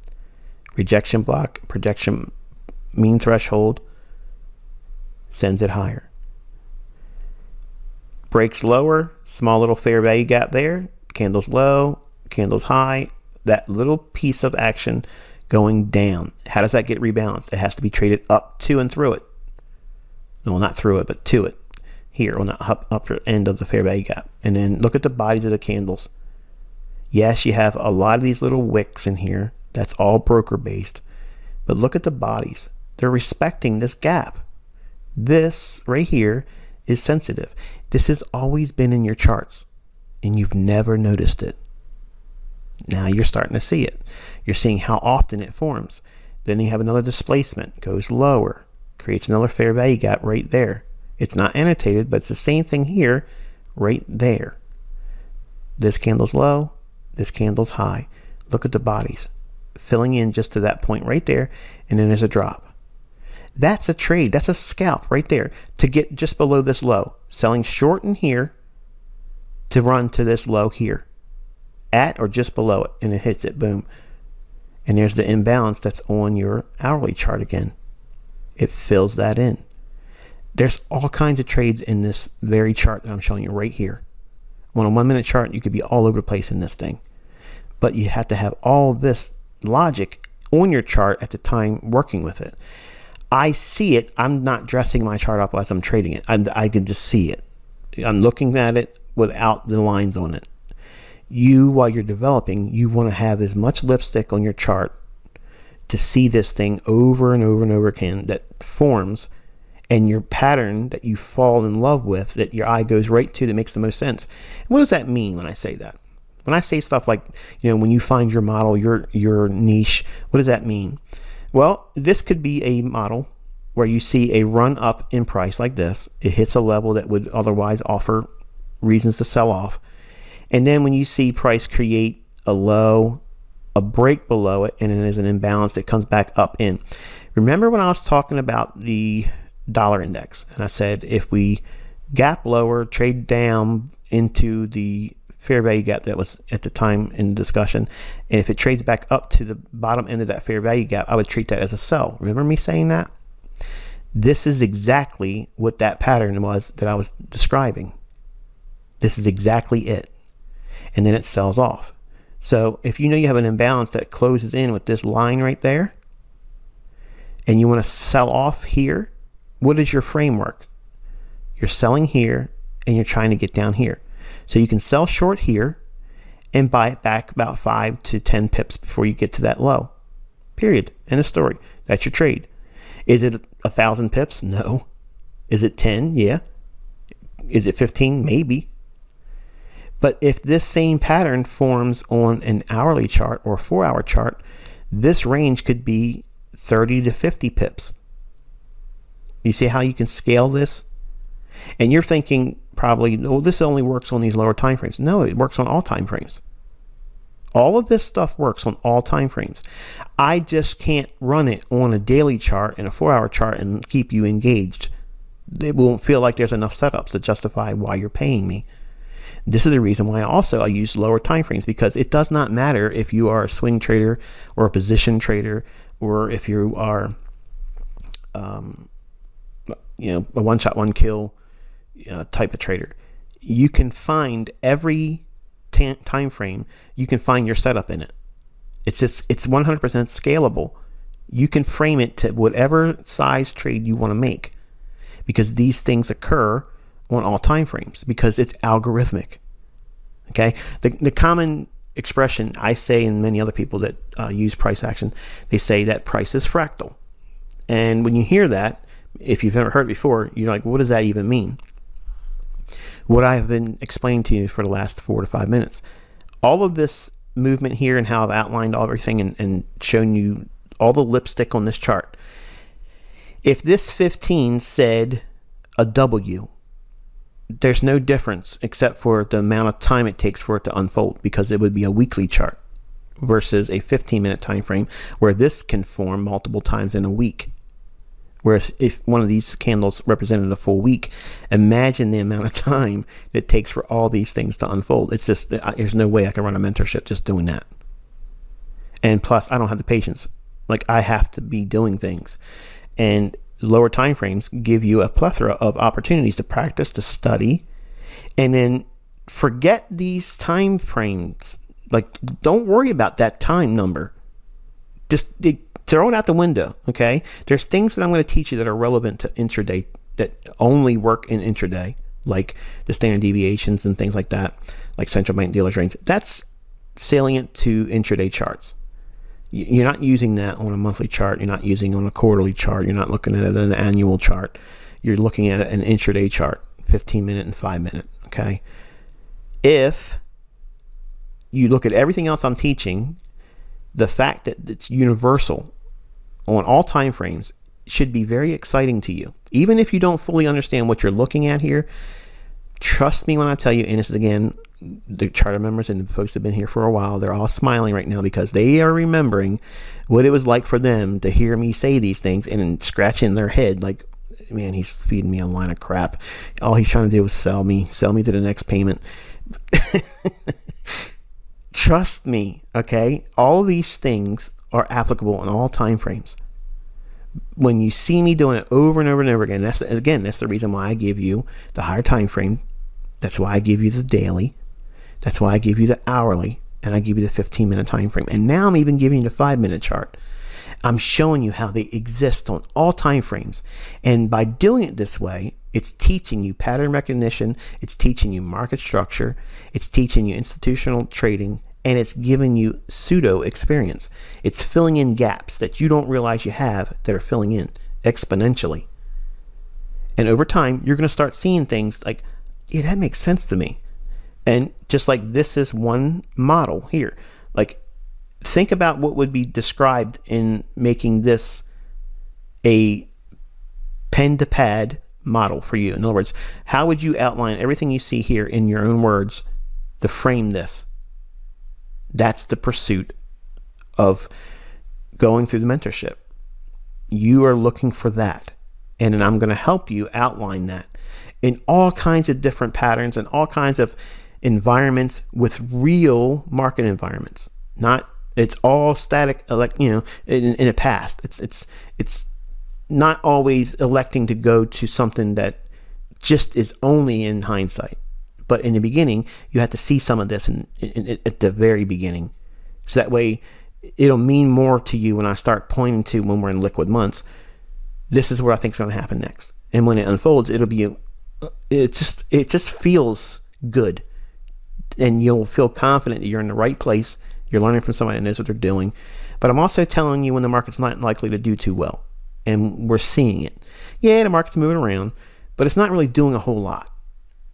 rejection block, projection mean threshold, sends it higher. Breaks lower, small little fair value gap there, candles low, candles high, that little piece of action going down. How does that get rebalanced? It has to be traded up to and through it. No, not through it, but to it. Here on the upper end of the fair value gap. And then look at the bodies of the candles. Yes, you have a lot of these little wicks in here. That's all broker based. But look at the bodies. They're respecting this gap. This right here is sensitive. This has always been in your charts and you've never noticed it. Now you're starting to see it. You're seeing how often it forms. Then you have another displacement, goes lower, creates another fair value gap right there. It's not annotated, but it's the same thing here, right there. This candle's low, this candle's high. Look at the bodies, filling in just to that point right there, and then there's a drop. That's a trade, that's a scalp right there to get just below this low. Selling short in here to run to this low here. At or just below it, and it hits it, boom. And there's the imbalance that's on your hourly chart again. It fills that in. There's all kinds of trades in this very chart that I'm showing you right here. On a 1 minute chart, you could be all over the place in this thing. But you have to have all this logic on your chart at the time working with it. I see it. I'm not dressing my chart up as I'm trading it. I can just see it. I'm looking at it without the lines on it. You, while you're developing, you want to have as much lipstick on your chart to see this thing over and over and over again that forms, and your pattern that you fall in love with, that your eye goes right to, that makes the most sense. And what does that mean when I say that? When I say stuff like, when you find your model, your niche, what does that mean? Well, this could be a model where you see a run up in price like this. It hits a level that would otherwise offer reasons to sell off. And then when you see price create a low, a break below it, and then there's an imbalance that comes back up in. Remember when I was talking about the dollar index, and I said if we gap lower, trade down into the fair value gap that was at the time in discussion, and if it trades back up to the bottom end of that fair value gap, I would treat that as a sell. Remember me saying that? This is exactly what that pattern was that I was describing. This is exactly it. and then it sells off. So if you know you have an imbalance that closes in with this line right there, and you want to sell off here, what is your framework? You're selling here and you're trying to get down here. So you can sell short here and buy it back about 5 to 10 pips before you get to that low. Period. End of story. That's your trade. Is it 1,000 pips? No. Is it 10? Yeah. Is it 15? Maybe. But if this same pattern forms on an hourly chart or 4-hour chart, this range could be 30 to 50 pips. You see how you can scale this? And you're thinking probably, oh, this only works on these lower time frames. No, it works on all time frames. All of this stuff works on all time frames. I just can't run it on a daily chart and a 4-hour chart and keep you engaged. It won't feel like there's enough setups to justify why you're paying me. This is the reason why I use lower time frames, because it does not matter if you are a swing trader or a position trader, or if you are a one shot, one kill type of trader. You can find every time frame, you can find your setup in it. It's 100% scalable. You can frame it to whatever size trade you want to make, because these things occur on all time frames, because it's algorithmic. Okay, the common expression I say, and many other people that use price action, they say that price is fractal. And when you hear that, if you've never heard it before, you're like, what does that even mean? What I've been explaining to you for the last 4 to 5 minutes, all of this movement here and how I've outlined everything and shown you all the lipstick on this chart. If this 15 said a W, there's no difference except for the amount of time it takes for it to unfold, because it would be a weekly chart versus a 15-minute time frame, where this can form multiple times in a week. Whereas if one of these candles represented a full week, imagine the amount of time it takes for all these things to unfold. It's just, there's no way I can run a mentorship just doing that. And plus, I don't have the patience. Like, I have to be doing things. And lower time frames give you a plethora of opportunities to practice, to study, and then forget these time frames. Like, don't worry about that time number. Just throw it out the window, okay? There's things that I'm going to teach you that are relevant to intraday, that only work in intraday, like the standard deviations and things like that, like central bank dealers range. That's salient to intraday charts. You're not using that on a monthly chart. You're not using it on a quarterly chart. You're not looking at it an annual chart. You're looking at an intraday chart, 15-minute and 5-minute, okay? If you look at everything else I'm teaching, the fact that it's universal on all time frames should be very exciting to you. Even if you don't fully understand what you're looking at here, trust me when I tell you, and this is again, the charter members and the folks that have been here for a while, they're all smiling right now because they are remembering what it was like for them to hear me say these things and scratching their head like, man, he's feeding me a line of crap. All he's trying to do is sell me to the next payment. Trust me, okay? All of these things are applicable in all time frames. When you see me doing it over and over and over again, that's the reason why I give you the higher time frame. That's why I give you the daily. That's why I give you the hourly, and I give you the 15-minute time frame. And now I'm even giving you the 5-minute chart. I'm showing you how they exist on all time frames. And by doing it this way, it's teaching you pattern recognition, it's teaching you market structure, it's teaching you institutional trading, and it's giving you pseudo experience. It's filling in gaps that you don't realize you have that are filling in exponentially. And over time, you're going to start seeing things like, yeah, that makes sense to me. And just like this is one model here. Like, think about what would be described in making this a pen to pad model for you. In other words, how would you outline everything you see here in your own words to frame this? That's the pursuit of going through the mentorship. You are looking for that. And then I'm going to help you outline that in all kinds of different patterns and all kinds of environments with real market environments. Not, it's all static, in the past. It's not always electing to go to something that just is only in hindsight. But in the beginning, you have to see some of this at the very beginning. So that way, it'll mean more to you when I start pointing to when we're in liquid months. This is what I think is going to happen next. And when it unfolds, it just feels good. And you'll feel confident that you're in the right place. You're learning from somebody that knows what they're doing. But I'm also telling you when the market's not likely to do too well. And we're seeing it. Yeah, the market's moving around, but it's not really doing a whole lot.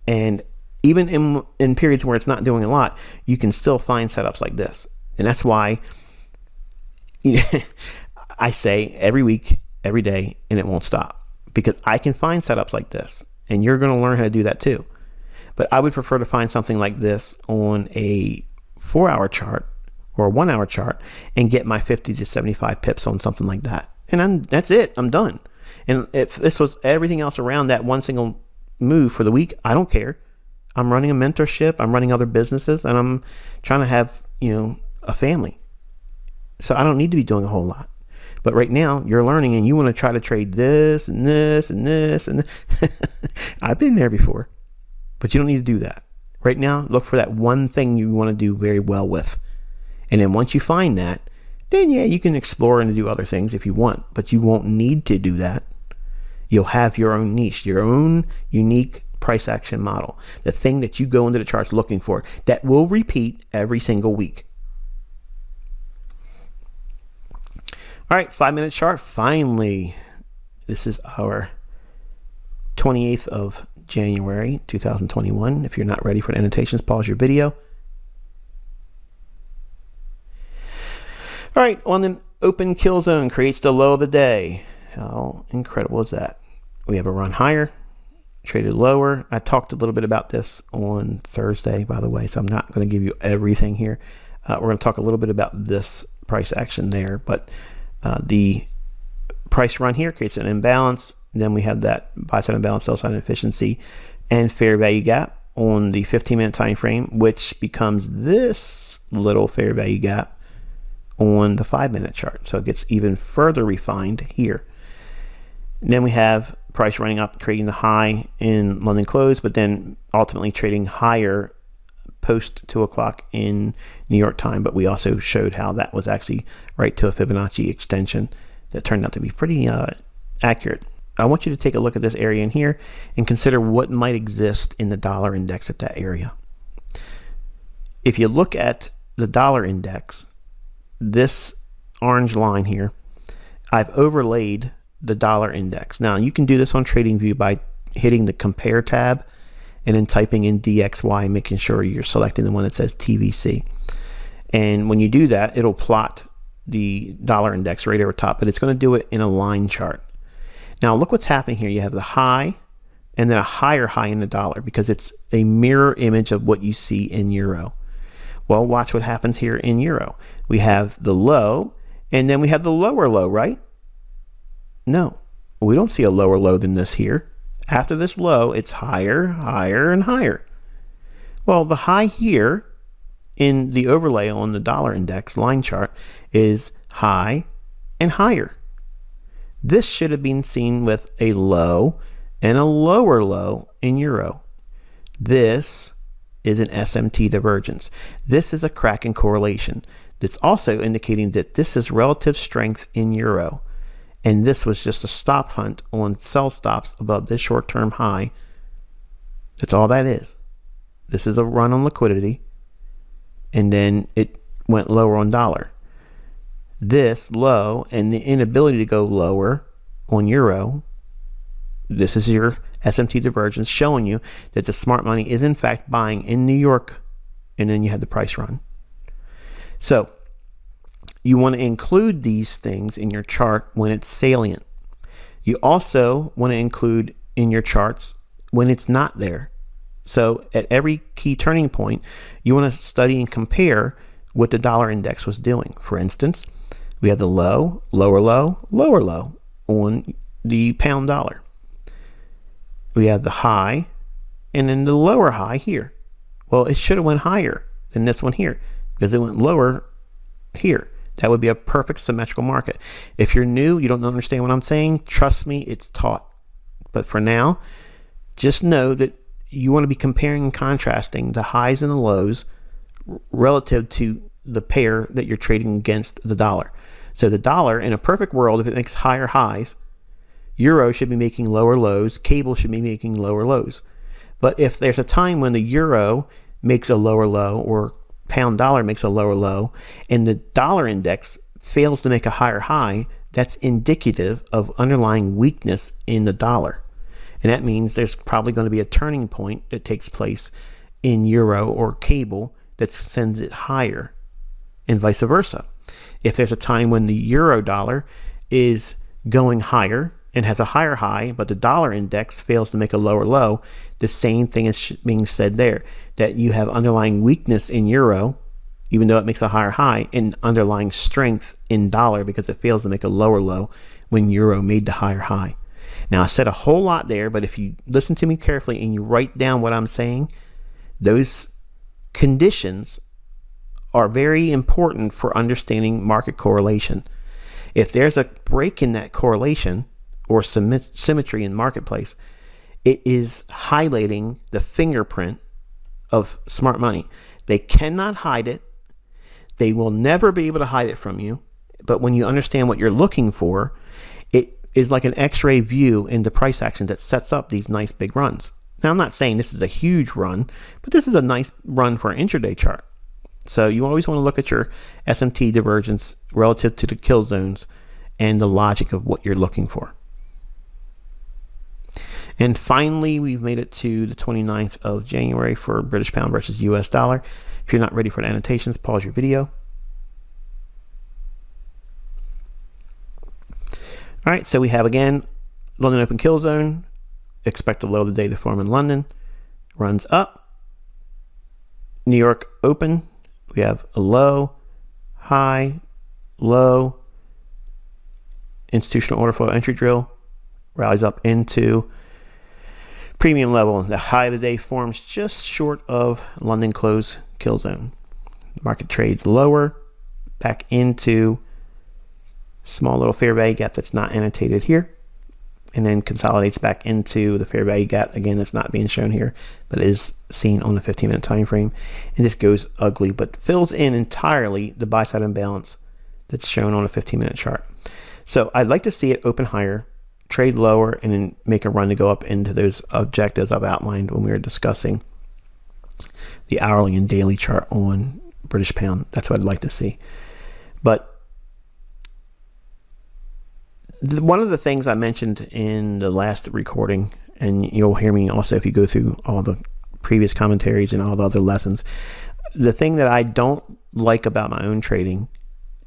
And even in periods where it's not doing a lot, you can still find setups like this. And that's why I say every week, every day, and it won't stop. Because I can find setups like this. And you're going to learn how to do that too. But I would prefer to find something like this on a 4-hour chart or a 1-hour chart and get my 50 to 75 pips on something like that. And that's it. I'm done. And if this was everything else around that one single move for the week, I don't care. I'm running a mentorship. I'm running other businesses, and I'm trying to have, a family. So I don't need to be doing a whole lot. But right now, you're learning, and you want to try to trade this and this and this and this. I've been there before, but you don't need to do that. Right now, look for that one thing you want to do very well with. And then once you find that, then yeah, you can explore and do other things if you want, but you won't need to do that. You'll have your own niche, your own unique price action model, the thing that you go into the charts looking for that will repeat every single week. All right, 5-minute chart. Finally, this is our 28th of January, 2021. If you're not ready for the annotations, pause your video. All right, on an open kill zone creates the low of the day. How incredible is that? We have a run higher, traded lower. I talked a little bit about this on Thursday, by the way, so I'm not going to give you everything here. We're going to talk a little bit about this price action there, but the price run here creates an imbalance. Then we have that buy side imbalance, sell side inefficiency, and fair value gap on the 15-minute time frame, which becomes this little fair value gap on the 5-minute chart. So it gets even further refined here. And then we have price running up, creating the high in London close, but then ultimately trading higher post 2 o'clock in New York time. But we also showed how that was actually right to a Fibonacci extension that turned out to be pretty accurate. I want you to take a look at this area in here and consider what might exist in the dollar index at that area. If you look at the dollar index, this orange line here, I've overlaid the dollar index. Now you can do this on TradingView by hitting the compare tab and then typing in DXY, making sure you're selecting the one that says TVC. And when you do that, it'll plot the dollar index right over top, but it's going to do it in a line chart. Now look what's happening here. You have the high and then a higher high in the dollar because it's a mirror image of what you see in euro. Well, watch what happens here in euro. We have the low and then we have the lower low, right? No, we don't see a lower low than this here. After this low, it's higher, higher, and higher. Well, the high here in the overlay on the dollar index line chart is high and higher. This should have been seen with a low and a lower low in euro. This is an SMT divergence. This is a Kraken correlation. That's also indicating that this is relative strength in euro. And this was just a stop hunt on sell stops above this short-term high. That's all that is. This is a run on liquidity. And then it went lower on dollar. This low and the inability to go lower on euro, this is your SMT divergence showing you that the smart money is in fact buying in New York, and then you have the price run. So you want to include these things in your chart when it's salient. You also want to include in your charts when it's not there. So at every key turning point, you want to study and compare what the dollar index was doing. For instance, we have the low, lower low, lower low on the pound dollar. We have the high and then the lower high here. Well, it should have went higher than this one here because it went lower here. That would be a perfect symmetrical market. If you're new, you don't understand what I'm saying, trust me, it's taught. But for now, just know that you want to be comparing and contrasting the highs and the lows relative to the pair that you're trading against the dollar. So the dollar, in a perfect world, if it makes higher highs, euro should be making lower lows, cable should be making lower lows. But if there's a time when the euro makes a lower low or pound dollar makes a lower low and the dollar index fails to make a higher high, that's indicative of underlying weakness in the dollar. And that means there's probably going to be a turning point that takes place in euro or cable that sends it higher, and vice versa. If there's a time when the euro dollar is going higher and has a higher high, but the dollar index fails to make a lower low, the same thing is being said there, that you have underlying weakness in euro, even though it makes a higher high, and underlying strength in dollar because it fails to make a lower low when euro made the higher high. Now, I said a whole lot there, but if you listen to me carefully and you write down what I'm saying, those conditions are very important for understanding market correlation. If there's a break in that correlation or symmetry in marketplace, it is highlighting the fingerprint of smart money. They cannot hide it. They will never be able to hide it from you. But when you understand what you're looking for, it is like an x-ray view in the price action that sets up these nice big runs. Now, I'm not saying this is a huge run, but this is a nice run for an intraday chart. So you always want to look at your SMT divergence relative to the kill zones and the logic of what you're looking for. And finally, we've made it to the 29th of January for British pound versus US dollar. If you're not ready for the annotations, pause your video. All right, so we have again London open kill zone. Expect a low of the day to form in London. Runs up. New York open. We have a low, high, low. Institutional order flow entry drill. Rallies up into premium level. The high of the day forms just short of London close kill zone. Market trades lower, back into small little fair value gap that's not annotated here, and then consolidates back into the fair value gap again that's not being shown here, but is seen on the 15-minute time frame. And this goes ugly, but fills in entirely the buy side imbalance that's shown on a 15-minute chart. So I'd like to see it open higher, trade lower, and then make a run to go up into those objectives I've outlined when we were discussing the hourly and daily chart on British pound. That's what I'd like to see. But one of the things I mentioned in the last recording, and you'll hear me also if you go through all the previous commentaries and all the other lessons, the thing that I don't like about my own trading,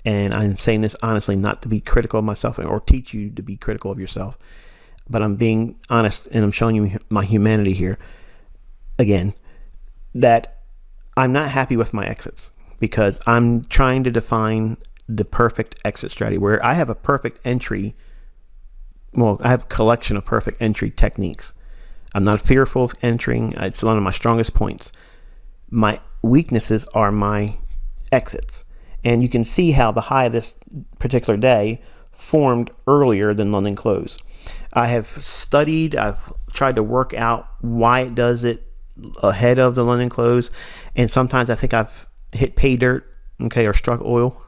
and I'm saying this honestly, not to be critical of myself or teach you to be critical of yourself, but I'm being honest and I'm showing you my humanity here again, that I'm not happy with my exits because I'm trying to define the perfect exit strategy where I have a perfect entry. Well, I have a collection of perfect entry techniques. I'm not fearful of entering. It's one of my strongest points. My weaknesses are my exits. And you can see how the high of this particular day formed earlier than London close. I have studied, I've tried to work out why it does it ahead of the London close. And sometimes I think I've hit pay dirt, okay, or struck oil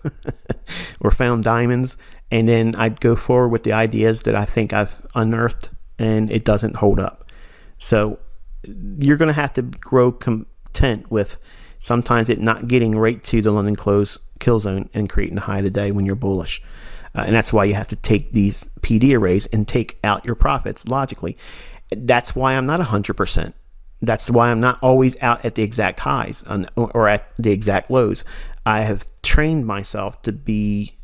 or found diamonds. And then I'd go forward with the ideas that I think I've unearthed and it doesn't hold up. So you're going to have to grow content with sometimes it not getting right to the London close kill zone and creating the high of the day when you're bullish. And that's why you have to take these PD arrays and take out your profits logically. That's why I'm not 100%. That's why I'm not always out at the exact highs or at the exact lows. I have trained myself to be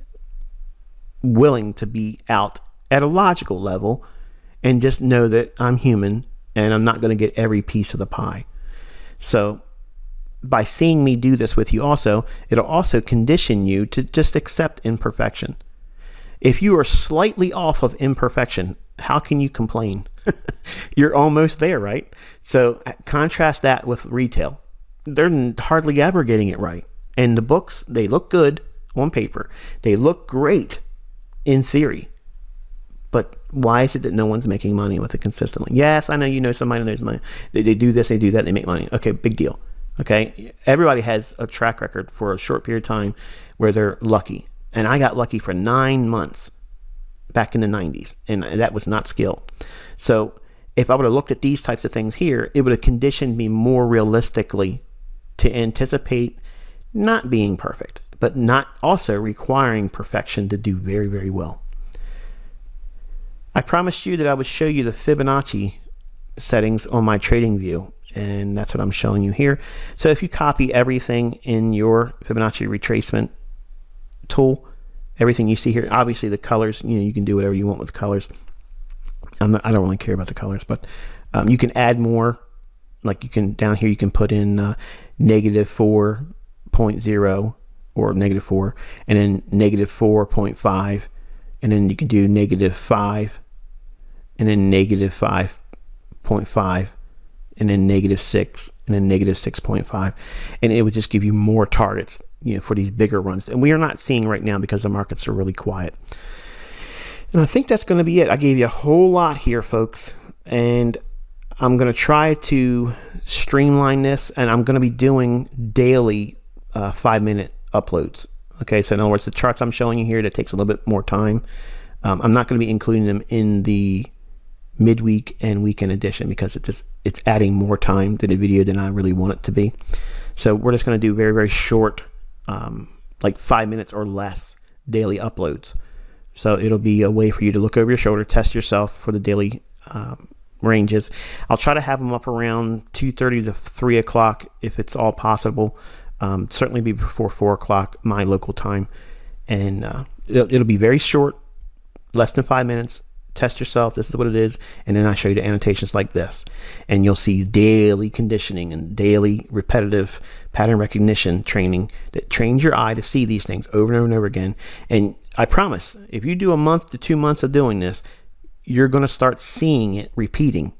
willing to be out at a logical level and just know that I'm human and I'm not going to get every piece of the pie. So by seeing me do this with you also, it'll also condition you to just accept imperfection. If you are slightly off of imperfection, how can you complain? You're almost there, right? So contrast that with retail. They're hardly ever getting it right. And the books, they look good on paper. They look great in theory. But why is it that no one's making money with it consistently? Yes, I know you know somebody knows money. They do this, they do that, they make money. Okay, big deal. Okay, everybody has a track record for a short period of time where they're lucky. And I got lucky for 9 months back in the 90s, and that was not skill. So if I would have looked at these types of things here, it would have conditioned me more realistically to anticipate not being perfect, but not also requiring perfection to do very, very well. I promised you that I would show you the Fibonacci settings on my trading view, and that's what I'm showing you here. So if you copy everything in your Fibonacci retracement tool, everything you see here, obviously the colors, you can do whatever you want with colors. I don't really care about the colors, but you can add more. Like you can, down here you can put in -4.0 or -4, and then -4.5, and then you can do -5, and then -5.5, and then -6, and then -6.5, and it would just give you more targets, for these bigger runs. And we are not seeing right now because the markets are really quiet. And I think that's going to be it. I gave you a whole lot here, folks, and I'm going to try to streamline this, and I'm going to be doing daily 5-minute uploads. Okay, so in other words, the charts I'm showing you here, that takes a little bit more time. I'm not going to be including them in the midweek and weekend edition because it's adding more time to the video than I really want it to be. So we're just going to do very, very short, like 5 minutes or less daily uploads. So it'll be a way for you to look over your shoulder, test yourself for the daily ranges. I'll try to have them up around 2:30 to 3 o'clock if it's all possible. Certainly be before 4 o'clock my local time. And it'll be very short, less than 5 minutes. Test yourself. This is what it is. And then I show you the annotations like this. And you'll see daily conditioning and daily repetitive pattern recognition training that trains your eye to see these things over and over and over again. And I promise, if you do a month to 2 months of doing this, you're going to start seeing it repeating.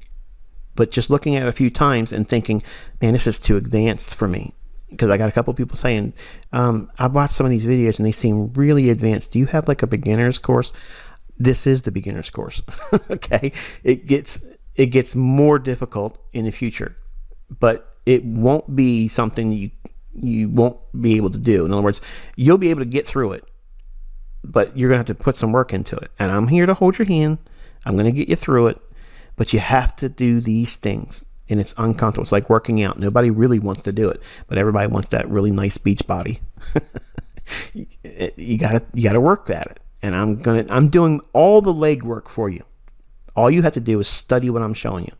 But just looking at it a few times and thinking, man, this is too advanced for me. Because I got a couple of people saying, I watched some of these videos and they seem really advanced. Do you have like a beginner's course? This is the beginner's course. Okay, it gets more difficult in the future, but it won't be something you won't be able to do. In other words, you'll be able to get through it, but you're gonna have to put some work into it. And I'm here to hold your hand. I'm gonna get you through it, but you have to do these things, and it's uncomfortable. It's like working out. Nobody really wants to do it, but everybody wants that really nice beach body. You gotta work at it. And I'm doing all the legwork for you. All you have to do is study what I'm showing you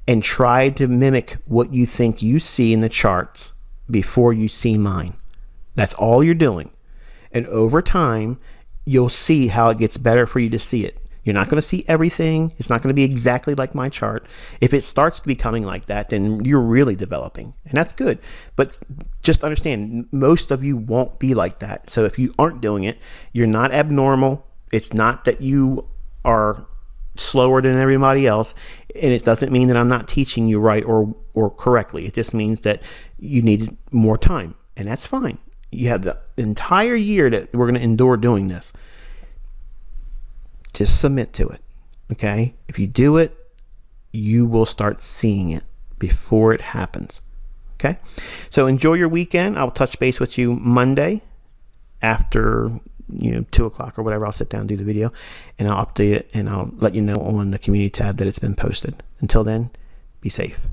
and try to mimic what you think you see in the charts before you see mine. That's all you're doing. And over time, you'll see how it gets better for you to see it. You're not going to see everything. It's not going to be exactly like my chart. If it starts becoming like that, then you're really developing, and that's good. But just understand, most of you won't be like that. So if you aren't doing it, you're not abnormal. It's not that you are slower than everybody else, and it doesn't mean that I'm not teaching you right or correctly. It just means that you needed more time, and that's fine. You have the entire year that we're going to endure doing this. Just submit to it, okay? If you do it, you will start seeing it before it happens, okay? So enjoy your weekend. I'll touch base with you Monday after 2 o'clock or whatever. I'll sit down and do the video, and I'll update it, and I'll let you know on the community tab that it's been posted. Until then, be safe.